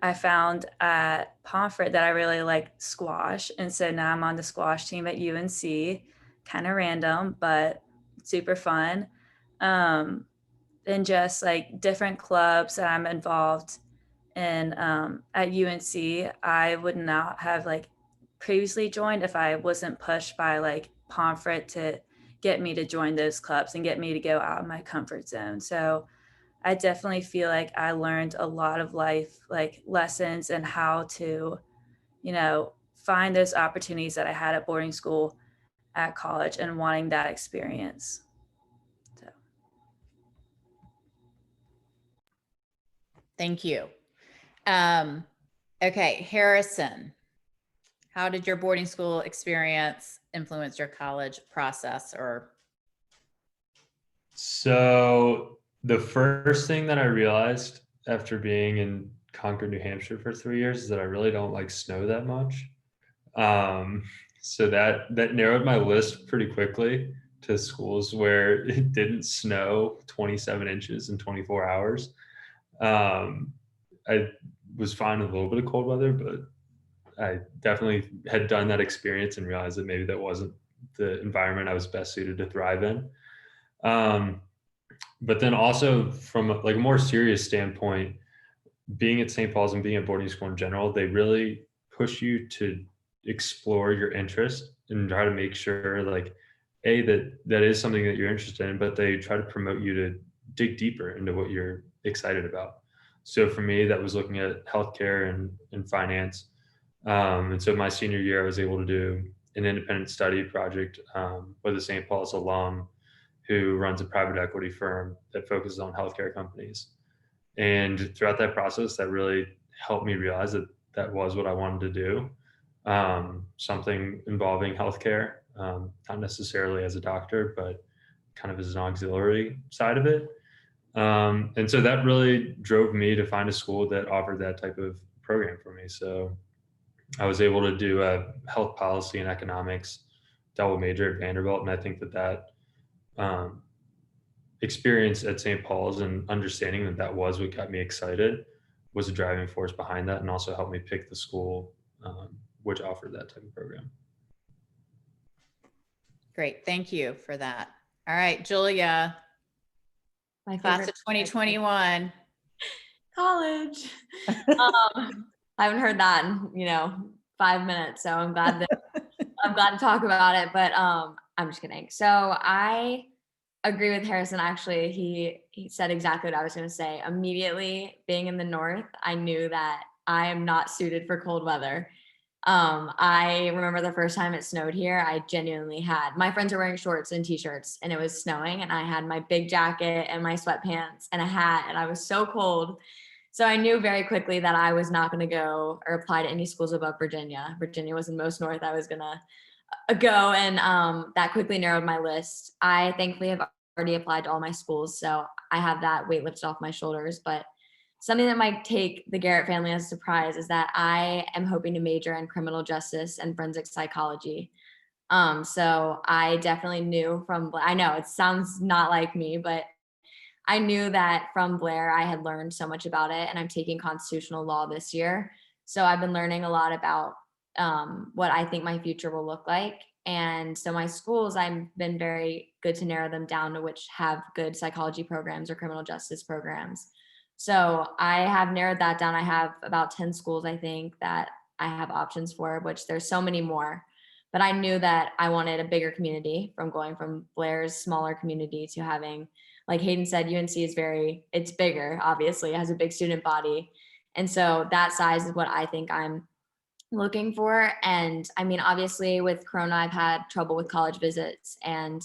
I found at Pomfret that I really liked squash. And so now I'm on the squash team at UNC, kind of random, but super fun. And just like different clubs that I'm involved in at UNC, I would not have like previously joined if I wasn't pushed by like Pomfret to get me to join those clubs and get me to go out of my comfort zone. So I definitely feel like I learned a lot of life like lessons and how to, find those opportunities that I had at boarding school at college and wanting that experience. So. Thank you. Okay, Harrison, how did your boarding school experience influence your college process or? So the first thing that I realized after being in Concord, New Hampshire for 3 years is that I really don't like snow that much. Um, so that narrowed my list pretty quickly to schools where it didn't snow 27 inches in 24 hours. I was fine with a little bit of cold weather, but I definitely had done that experience and realized that maybe that wasn't the environment I was best suited to thrive in. Um, but then also from like a more serious standpoint, being at St. Paul's and being at boarding school in general, they really push you to explore your interest and try to make sure like that is something that you're interested in, but they try to promote you to dig deeper into what you're excited about. So for me, that was looking at healthcare and finance. And so my senior year, I was able to do an independent study project with a St. Paul's alum who runs a private equity firm that focuses on healthcare companies. And throughout that process, that really helped me realize that that was what I wanted to do. Something involving healthcare, not necessarily as a doctor, but kind of as an auxiliary side of it. And so that really drove me to find a school that offered that type of program for me. So I was able to do a health policy and economics double major at Vanderbilt. And I think that um, experience at St. Paul's and understanding that that was what got me excited was a driving force behind that, and also helped me pick the school which offered that type of program. Great, thank you for that. All right, Julia, My class favorite of 2021. college. I haven't heard that in 5 minutes, so I'm glad to talk about it. But I'm just kidding. So I agree with Harrison. Actually, he said exactly what I was going to say. Immediately being in the north, I knew that I am not suited for cold weather. I remember the first time it snowed here, I genuinely had, my friends were wearing shorts and t-shirts and it was snowing and I had my big jacket and my sweatpants and a hat and I was so cold. So I knew very quickly that I was not going to go or apply to any schools above Virginia. Virginia was the most north I was going to go. And that quickly narrowed my list. I thankfully have already applied to all my schools. So I have that weight lifted off my shoulders. But something that might take the Garrett family as a surprise is that I am hoping to major in criminal justice and forensic psychology. So I definitely knew I know it sounds not like me, but I knew that from Blair, I had learned so much about it, and I'm taking constitutional law this year. So I've been learning a lot about what I think my future will look like. And so my schools, I've been very good to narrow them down to which have good psychology programs or criminal justice programs. So I have narrowed that down. I have about 10 schools, I think, that I have options for, which there's so many more. But I knew that I wanted a bigger community from going from Blair's smaller community to having, like Hayden said, UNC is it's bigger, obviously, it has a big student body. And so that size is what I think I'm looking for. And I mean, obviously with Corona, I've had trouble with college visits and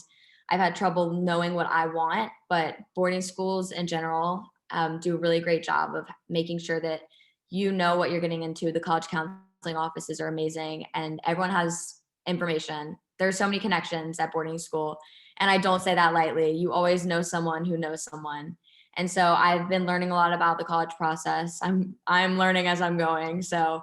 I've had trouble knowing what I want, but boarding schools in general do a really great job of making sure that you know what you're getting into. The college counseling offices are amazing and everyone has information. There's so many connections at boarding school. And I don't say that lightly. You always know someone who knows someone. And so I've been learning a lot about the college process. I'm learning as I'm going. So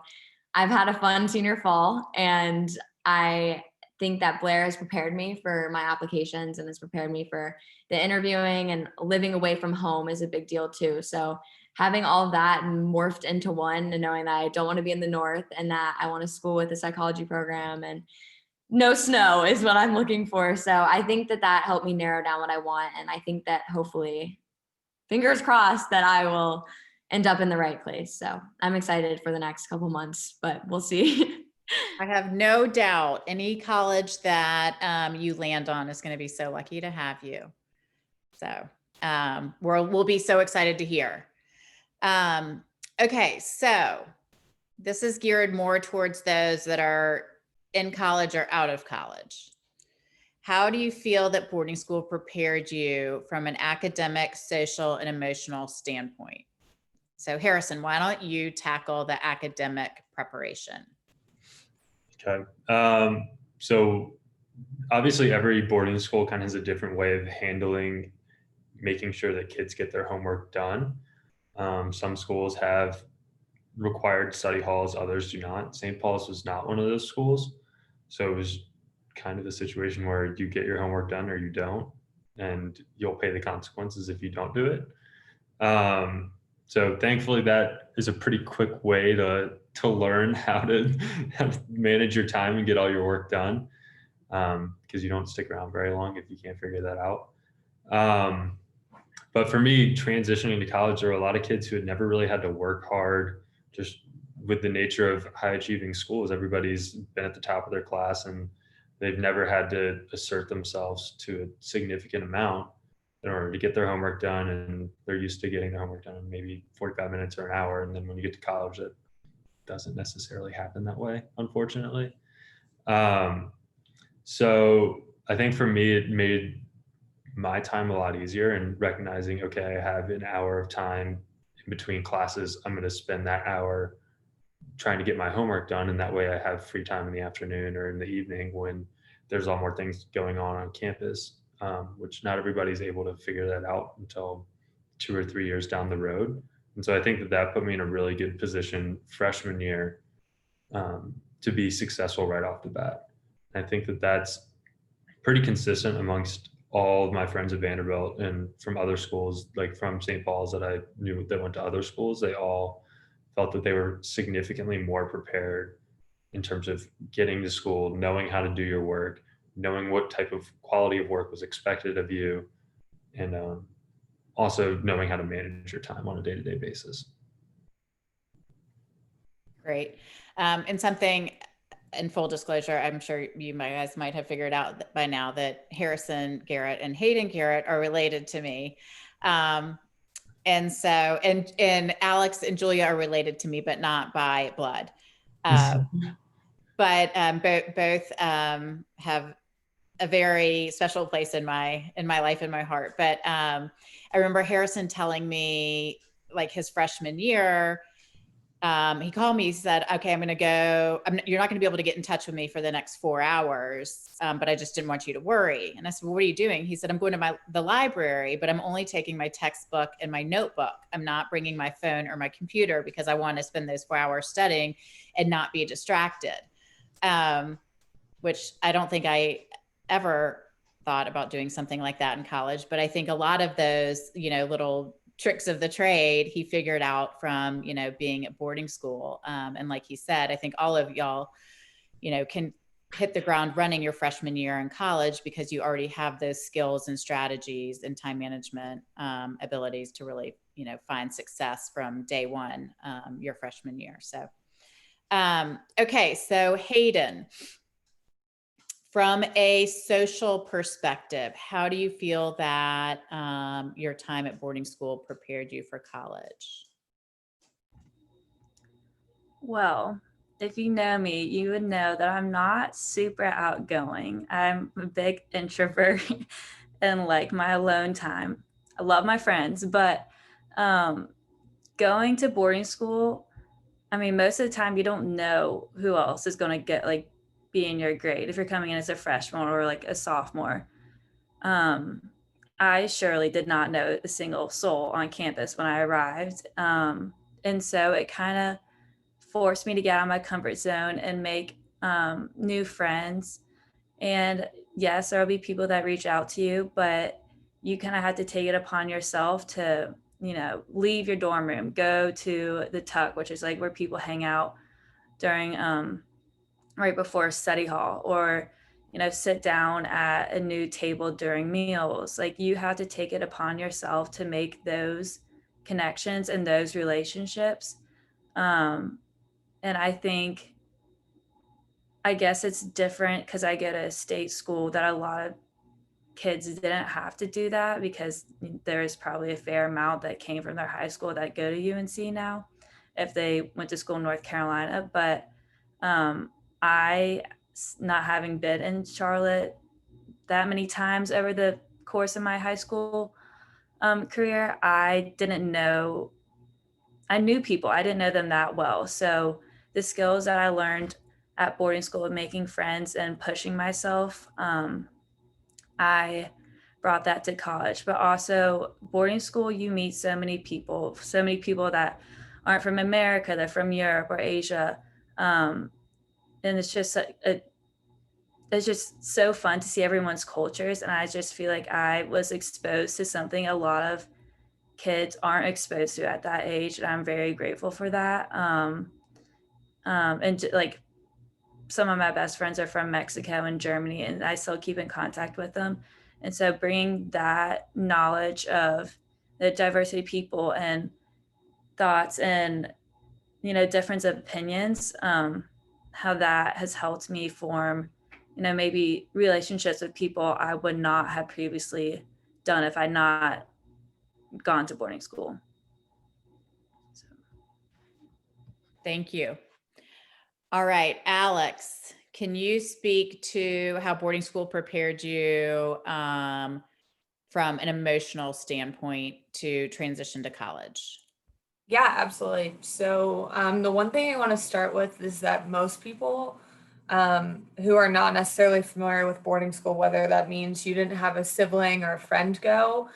I've had a fun senior fall, and I think that Blair has prepared me for my applications and has prepared me for the interviewing, and living away from home is a big deal too. So having all of that morphed into one, and knowing that I don't want to be in the north and that I want to school with a psychology program and no snow is what I'm looking for. So I think that helped me narrow down what I want. And I think that hopefully, fingers crossed, that I will end up in the right place. So I'm excited for the next couple months, but we'll see. I have no doubt any college that you land on is going to be so lucky to have you. So we'll be so excited to hear. Okay, so this is geared more towards those that are in college or out of college. How do you feel that boarding school prepared you from an academic, social, and emotional standpoint? So Harrison, why don't you tackle the academic preparation? Okay. So obviously every boarding school kind of has a different way of handling making sure that kids get their homework done. Some schools have required study halls, others do not. St. Paul's was not one of those schools. So it was kind of a situation where you get your homework done or you don't, and you'll pay the consequences if you don't do it. So thankfully that is a pretty quick way to learn how to manage your time and get all your work done, because you don't stick around very long if you can't figure that out. But for me, transitioning to college, there were a lot of kids who had never really had to work hard. Just with the nature of high achieving schools, everybody's been at the top of their class and they've never had to assert themselves to a significant amount in order to get their homework done. And they're used to getting their homework done in maybe 45 minutes or an hour. And then when you get to college, that doesn't necessarily happen that way, unfortunately. So I think for me, it made my time a lot easier, and recognizing, okay, I have an hour of time in between classes. I'm going to spend that hour trying to get my homework done. And that way I have free time in the afternoon or in the evening when there's a lot more things going on campus, which not everybody's able to figure that out until 2 or 3 years down the road. And so I think that put me in a really good position freshman year, to be successful right off the bat. I think that that's pretty consistent amongst all of my friends at Vanderbilt and from other schools, like from St. Paul's that I knew that went to other schools. They all felt that they were significantly more prepared in terms of getting to school, knowing how to do your work, knowing what type of quality of work was expected of you, and also knowing how to manage your time on a day-to-day basis. Great. And something, in full disclosure, I'm sure you guys might have figured out by now that Harrison Garrett and Hayden Garrett are related to me. And so, and Alex and Julia are related to me, but not by blood. But both have a very special place in my life, in my heart. But I remember Harrison telling me, like, his freshman year, he called me, he said, okay, I'm going to go, you're not going to be able to get in touch with me for the next 4 hours. But I just didn't want you to worry. And I said, well, what are you doing? He said, I'm going to the library, but I'm only taking my textbook and my notebook. I'm not bringing my phone or my computer because I want to spend those 4 hours studying and not be distracted. Which I don't think I ever thought about doing something like that in college. But I think a lot of those, little tricks of the trade, he figured out from, being at boarding school. And like he said, I think all of y'all, can hit the ground running your freshman year in college because you already have those skills and strategies and time management abilities to really, find success from day one, your freshman year. So, okay. So Hayden, from a social perspective, how do you feel that your time at boarding school prepared you for college? Well, if you know me, you would know that I'm not super outgoing. I'm a big introvert and like my alone time. I love my friends, but going to boarding school, I mean, most of the time you don't know who else is going to get be in your grade if you're coming in as a freshman or like a sophomore. I surely did not know a single soul on campus when I arrived. And so it kind of forced me to get out of my comfort zone and make new friends. And yes, there will be people that reach out to you, but you kind of have to take it upon yourself to, leave your dorm room, go to the Tuck, which is like where people hang out during right before study hall, or sit down at a new table during meals. Like, you have to take it upon yourself to make those connections and those relationships. And I guess it's different because I go to a state school that a lot of kids didn't have to do that, because there's probably a fair amount that came from their high school that go to UNC now if they went to school in North Carolina. But I, not having been in Charlotte that many times over the course of my high school career, I didn't know, I knew people, I didn't know them that well. So the skills that I learned at boarding school of making friends and pushing myself, I brought that to college. But also boarding school, you meet so many people that aren't from America, they're from Europe or Asia. And it's just it's just so fun to see everyone's cultures. And I just feel like I was exposed to something a lot of kids aren't exposed to at that age. And I'm very grateful for that. Like, some of my best friends are from Mexico and Germany, and I still keep in contact with them. And so bringing that knowledge of the diversity of people and thoughts and, difference of opinions, how that has helped me form, maybe relationships with people I would not have previously done if I'd not gone to boarding school. So. Thank you. All right, Alex, can you speak to how boarding school prepared you from an emotional standpoint to transition to college? Yeah, absolutely. So the one thing I want to start with is that most people who are not necessarily familiar with boarding school, whether that means you didn't have a sibling or a friend go,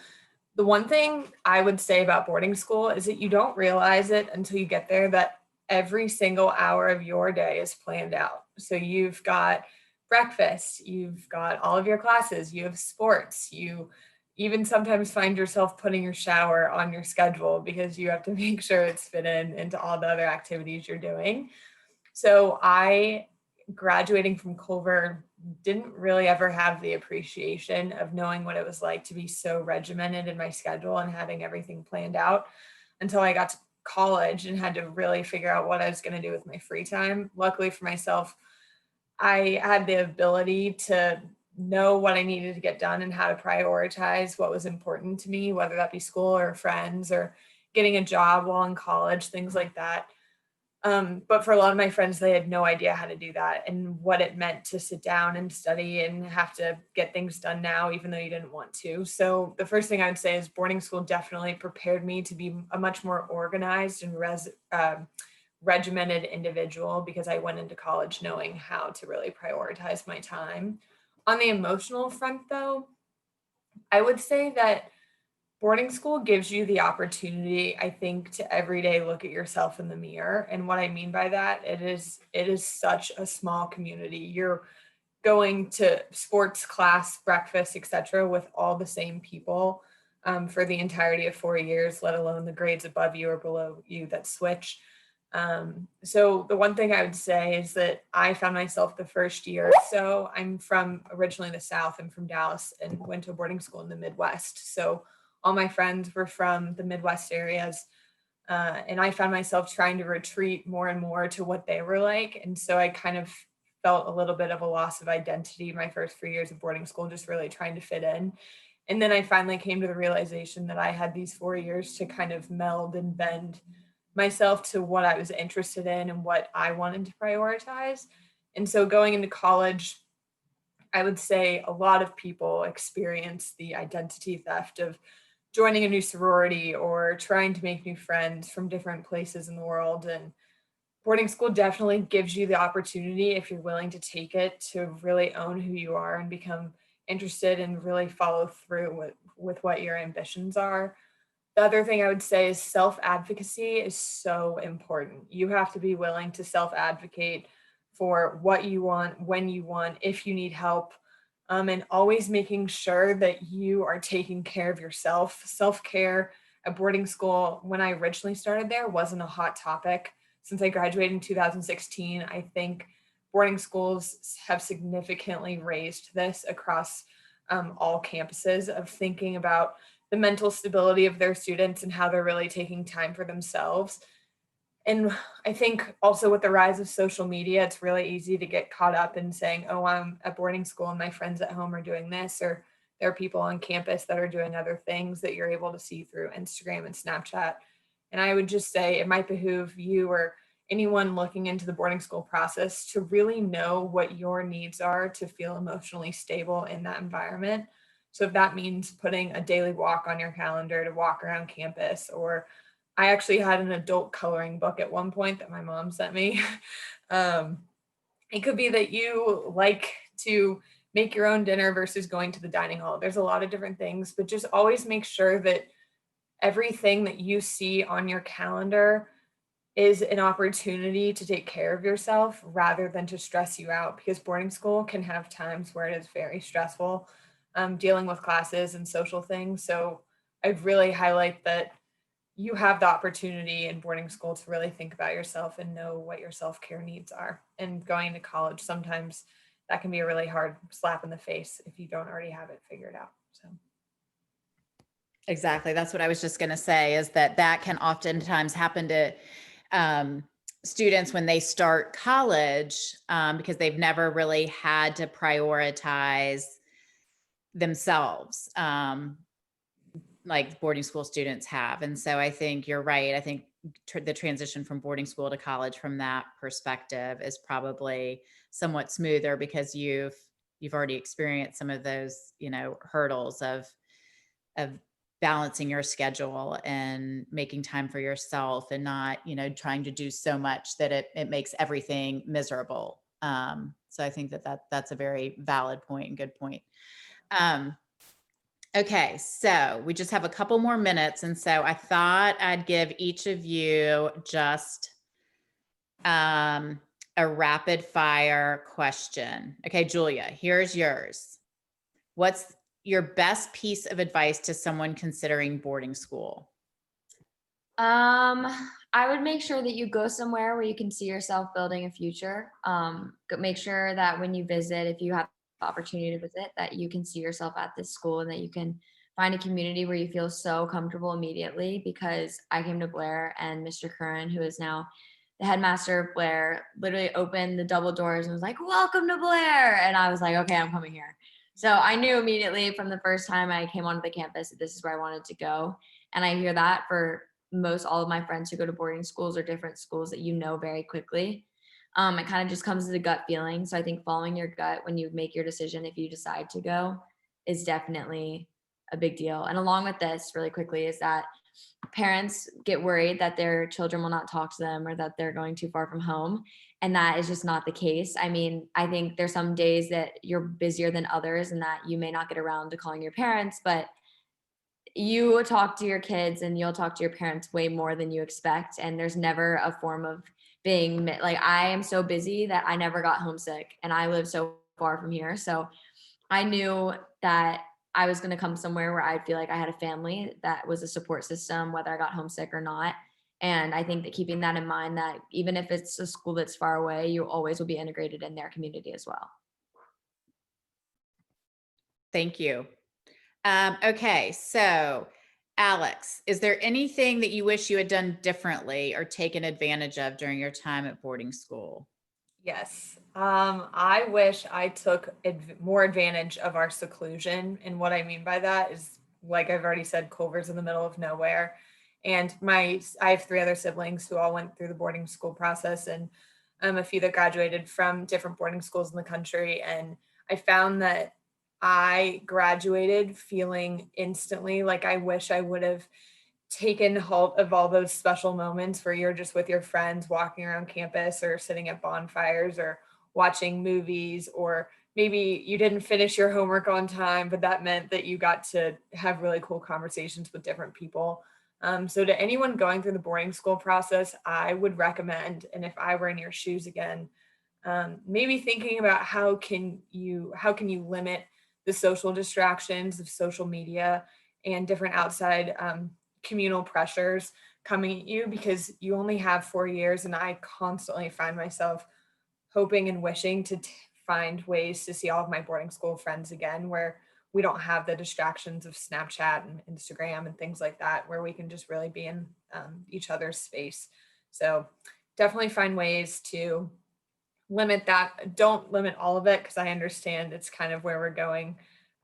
the one thing I would say about boarding school is that you don't realize it until you get there, that every single hour of your day is planned out. So you've got breakfast, you've got all of your classes, you have sports, you even sometimes find yourself putting your shower on your schedule because you have to make sure it's fit in into all the other activities you're doing. So I, graduating from Culver, didn't really ever have the appreciation of knowing what it was like to be so regimented in my schedule and having everything planned out until I got to college and had to really figure out what I was going to do with my free time. Luckily for myself, I had the ability to know what I needed to get done and how to prioritize what was important to me, whether that be school or friends or getting a job while in college, things like that. But for a lot of my friends, they had no idea how to do that and what it meant to sit down and study and have to get things done now, even though you didn't want to. So the first thing I would say is boarding school definitely prepared me to be a much more organized and regimented individual, because I went into college knowing how to really prioritize my time. On the emotional front, though, I would say that boarding school gives you the opportunity, I think, to every day look at yourself in the mirror. And what I mean by that, it is such a small community. You're going to sports, class, breakfast, etc., with all the same people for the entirety of 4 years, let alone the grades above you or below you that switch. So the one thing I would say is that I found myself the first year. So I'm from originally the South. I'm from Dallas and went to a boarding school in the Midwest. So all my friends were from the Midwest areas. And I found myself trying to retreat more and more to what they were like. And so I kind of felt a little bit of a loss of identity my first 3 years of boarding school, just really trying to fit in. And then I finally came to the realization that I had these 4 years to kind of meld and bend myself to what I was interested in and what I wanted to prioritize. And so going into college, I would say a lot of people experience the identity theft of joining a new sorority or trying to make new friends from different places in the world. And boarding school definitely gives you the opportunity, if you're willing to take it, to really own who you are and become interested and really follow through with what your ambitions are. The other thing I would say is self-advocacy is so important. You have to be willing to self-advocate for what you want, when you want, if you need help, and always making sure that you are taking care of yourself. Self-care at boarding school, when I originally started there, wasn't a hot topic. Since I graduated in 2016, I think boarding schools have significantly raised this across all campuses, of thinking about the mental stability of their students and how they're really taking time for themselves. And I think also with the rise of social media, it's really easy to get caught up in saying, oh, I'm at boarding school and my friends at home are doing this, or there are people on campus that are doing other things that you're able to see through Instagram and Snapchat. And I would just say it might behoove you or anyone looking into the boarding school process to really know what your needs are to feel emotionally stable in that environment. So if that means putting a daily walk on your calendar to walk around campus, or I actually had an adult coloring book at one point that my mom sent me. It could be that you like to make your own dinner versus going to the dining hall. There's a lot of different things, but just always make sure that everything that you see on your calendar is an opportunity to take care of yourself rather than to stress you out, because boarding school can have times where it is very stressful, dealing with classes and social things. So I'd really highlight that you have the opportunity in boarding school to really think about yourself and know what your self-care needs are. And going to college, sometimes that can be a really hard slap in the face if you don't already have it figured out. So Exactly. That's what I was just going to say, is that can oftentimes happen to students when they start college, because they've never really had to prioritize themselves, like boarding school students have. And so I think you're right. I think the transition from boarding school to college from that perspective is probably somewhat smoother, because you've already experienced some of those, hurdles of balancing your schedule and making time for yourself, and not, trying to do so much that it makes everything miserable. So I think that's a very valid point and good point. Okay, so we just have a couple more minutes. And so I thought I'd give each of you just a rapid fire question. Okay, Julia, here's yours. What's your best piece of advice to someone considering boarding school? I would make sure that you go somewhere where you can see yourself building a future. Make sure that when you visit, if you have the opportunity to visit, that you can see yourself at this school and that you can find a community where you feel so comfortable immediately. Because I came to Blair, and Mr. Curran, who is now the headmaster of Blair, literally opened the double doors and was like, "Welcome to Blair." And I was like, okay, I'm coming here. So I knew immediately from the first time I came onto the campus that this is where I wanted to go. And I hear that for most all of my friends who go to boarding schools or different schools, that very quickly. It kind of just comes as a gut feeling. So I think following your gut when you make your decision, if you decide to go, is definitely a big deal. And along with this, really quickly, is that parents get worried that their children will not talk to them or that they're going too far from home. And that is just not the case. I mean, I think there's some days that you're busier than others and that you may not get around to calling your parents, but you talk to your kids and you'll talk to your parents way more than you expect. And there's never a form of being like, I am so busy that I never got homesick, and I live so far from here. So I knew that I was going to come somewhere where I'd feel like I had a family that was a support system, whether I got homesick or not. And I think that keeping that in mind, that even if it's a school that's far away, you always will be integrated in their community as well. Thank you. Okay, so Alex, is there anything that you wish you had done differently or taken advantage of during your time at boarding school? yes, I wish I took more advantage of our seclusion. And what I mean by that is, like I've already said, Culver's in the middle of nowhere. And I have 3 other siblings who all went through the boarding school process, and a few that graduated from different boarding schools in the country. And I found that I graduated feeling instantly like I wish I would have taken hold of all those special moments where you're just with your friends walking around campus or sitting at bonfires or watching movies, or maybe you didn't finish your homework on time, but that meant that you got to have really cool conversations with different people. So to anyone going through the boarding school process, I would recommend, and if I were in your shoes again, maybe thinking about how can you limit the social distractions of social media and different outside communal pressures coming at you, because you only have 4 years. And I constantly find myself hoping and wishing to find ways to see all of my boarding school friends again, where we don't have the distractions of Snapchat and Instagram and things like that, where we can just really be in each other's space. So definitely find ways to limit that. Don't limit all of it, because I understand it's kind of where we're going.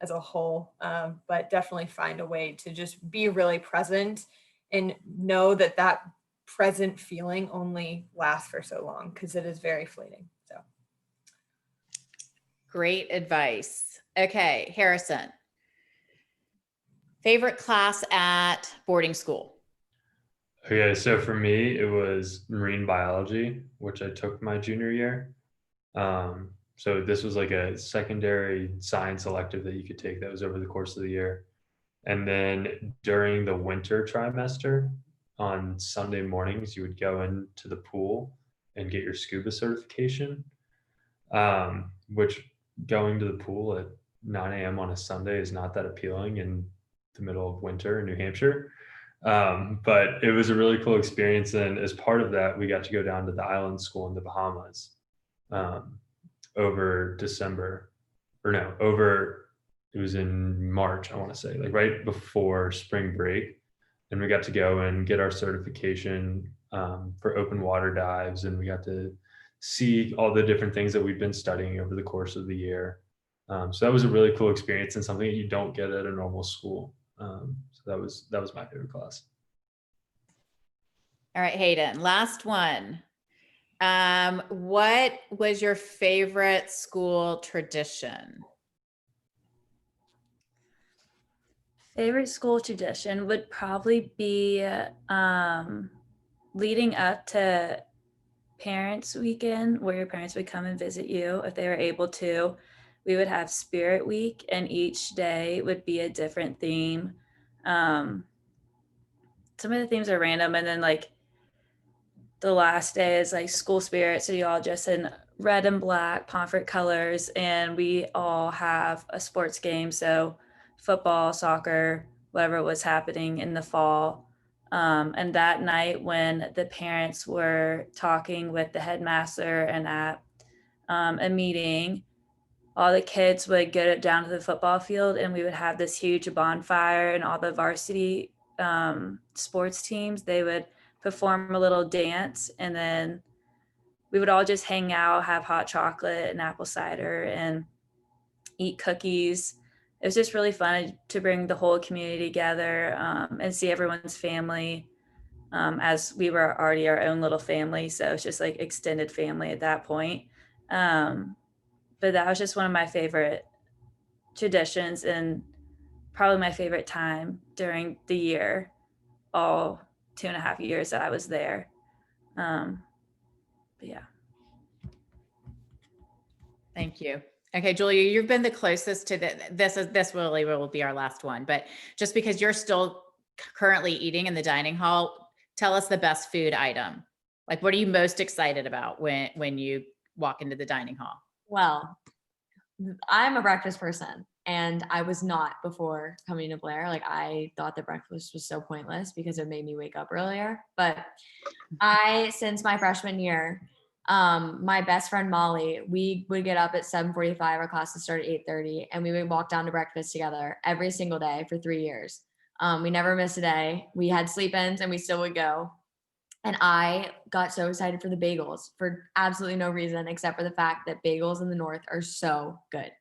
as a whole, but definitely find a way to just be really present and know that that present feeling only lasts for so long because it is very fleeting. So Great advice. Okay, Harrison. Favorite class at boarding school? Okay, so for me, it was marine biology, which I took my junior year. So this was like a secondary science elective that you could take that was over the course of the year. And then during the winter trimester, on Sunday mornings, you would go into the pool and get your scuba certification, which going to the pool at 9 a.m. on a Sunday is not that appealing in the middle of winter in New Hampshire. But it was a really cool experience. And as part of that, we got to go down to the island school in the Bahamas over December, or no, it was in March, I want to say, like right before spring break. And we got to go and get our certification for open water dives. And we got to see all the different things that we've been studying over the course of the year. So that was a really cool experience and something that you don't get at a normal school. So that was my favorite class. All right, Hayden, last one. What was your favorite school tradition? Favorite school tradition would probably be leading up to Parents Weekend, where your parents would come and visit you if they were able to. We would have Spirit Week, and each day would be a different theme. Some of the themes are random, and then like the last day is like school spirit, so you all dress in red and black Pomfret colors, and we all have a sports game, so football, soccer, whatever was happening in the fall. And that night when the parents were talking with the headmaster and at a meeting, all the kids would get down to the football field, and we would have this huge bonfire, and all the varsity sports teams, they would perform a little dance, and then we would all just hang out, have hot chocolate and apple cider and eat cookies. It was just really fun to bring the whole community together and see everyone's family, as we were already our own little family. So it's just like extended family at that point. But that was just one of my favorite traditions and probably my favorite time during the year, all 2.5 years that I was there. But yeah. Thank you. Okay, Julia, you've been the closest to this really will be our last one, but just because you're still currently eating in the dining hall, tell us the best food item. Like, what are you most excited about when you walk into the dining hall? Well, I'm a breakfast person, and I was not before coming to Blair. Like, I thought that breakfast was so pointless because it made me wake up earlier. But since my freshman year, my best friend Molly, we would get up at 7:45. Our classes started at 8:30, and we would walk down to breakfast together every single day for 3 years. We never missed a day. We had sleep-ins, and we still would go. And I got so excited for the bagels for absolutely no reason except for the fact that bagels in the North are so good.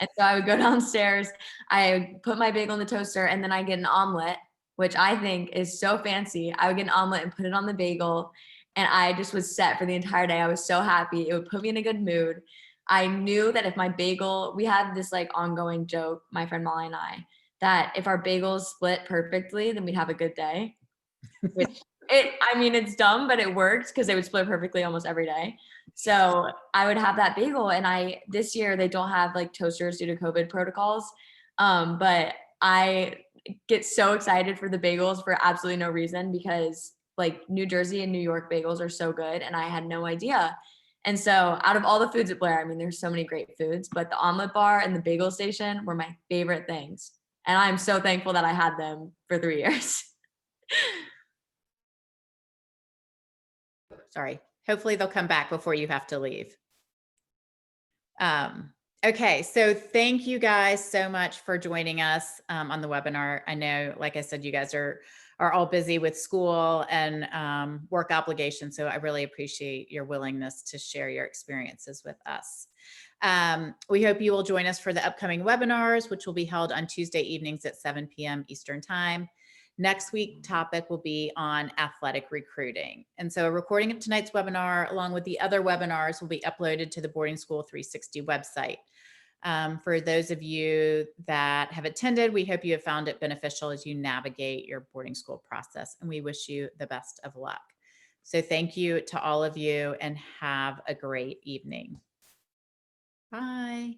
And so I would go downstairs, I would put my bagel in the toaster, and then I get an omelet, which I think is so fancy. I would get an omelet and put it on the bagel, and I just was set for the entire day. I was so happy. It would put me in a good mood. I knew that if my bagel, we had this like ongoing joke, my friend Molly and I, that if our bagels split perfectly, then we'd have a good day. Which it's dumb, but it worked because they would split perfectly almost every day. So I would have that bagel, and this year they don't have like toasters due to COVID protocols. But I get so excited for the bagels for absolutely no reason because like New Jersey and New York bagels are so good, and I had no idea. And so out of all the foods at Blair, there's so many great foods, but the omelet bar and the bagel station were my favorite things. And I'm so thankful that I had them for 3 years. Sorry. Hopefully they'll come back before you have to leave. Okay, so thank you guys so much for joining us on the webinar. I know, like I said, you guys are are all busy with school and work obligations. So I really appreciate your willingness to share your experiences with us. We hope you will join us for the upcoming webinars, which will be held on Tuesday evenings at 7 p.m. Eastern Time. Next week topic will be on athletic recruiting. And so a recording of tonight's webinar, along with the other webinars, will be uploaded to the Boarding School 360 website. For those of you that have attended, we hope you have found it beneficial as you navigate your boarding school process, and we wish you the best of luck. So thank you to all of you and have a great evening. Bye.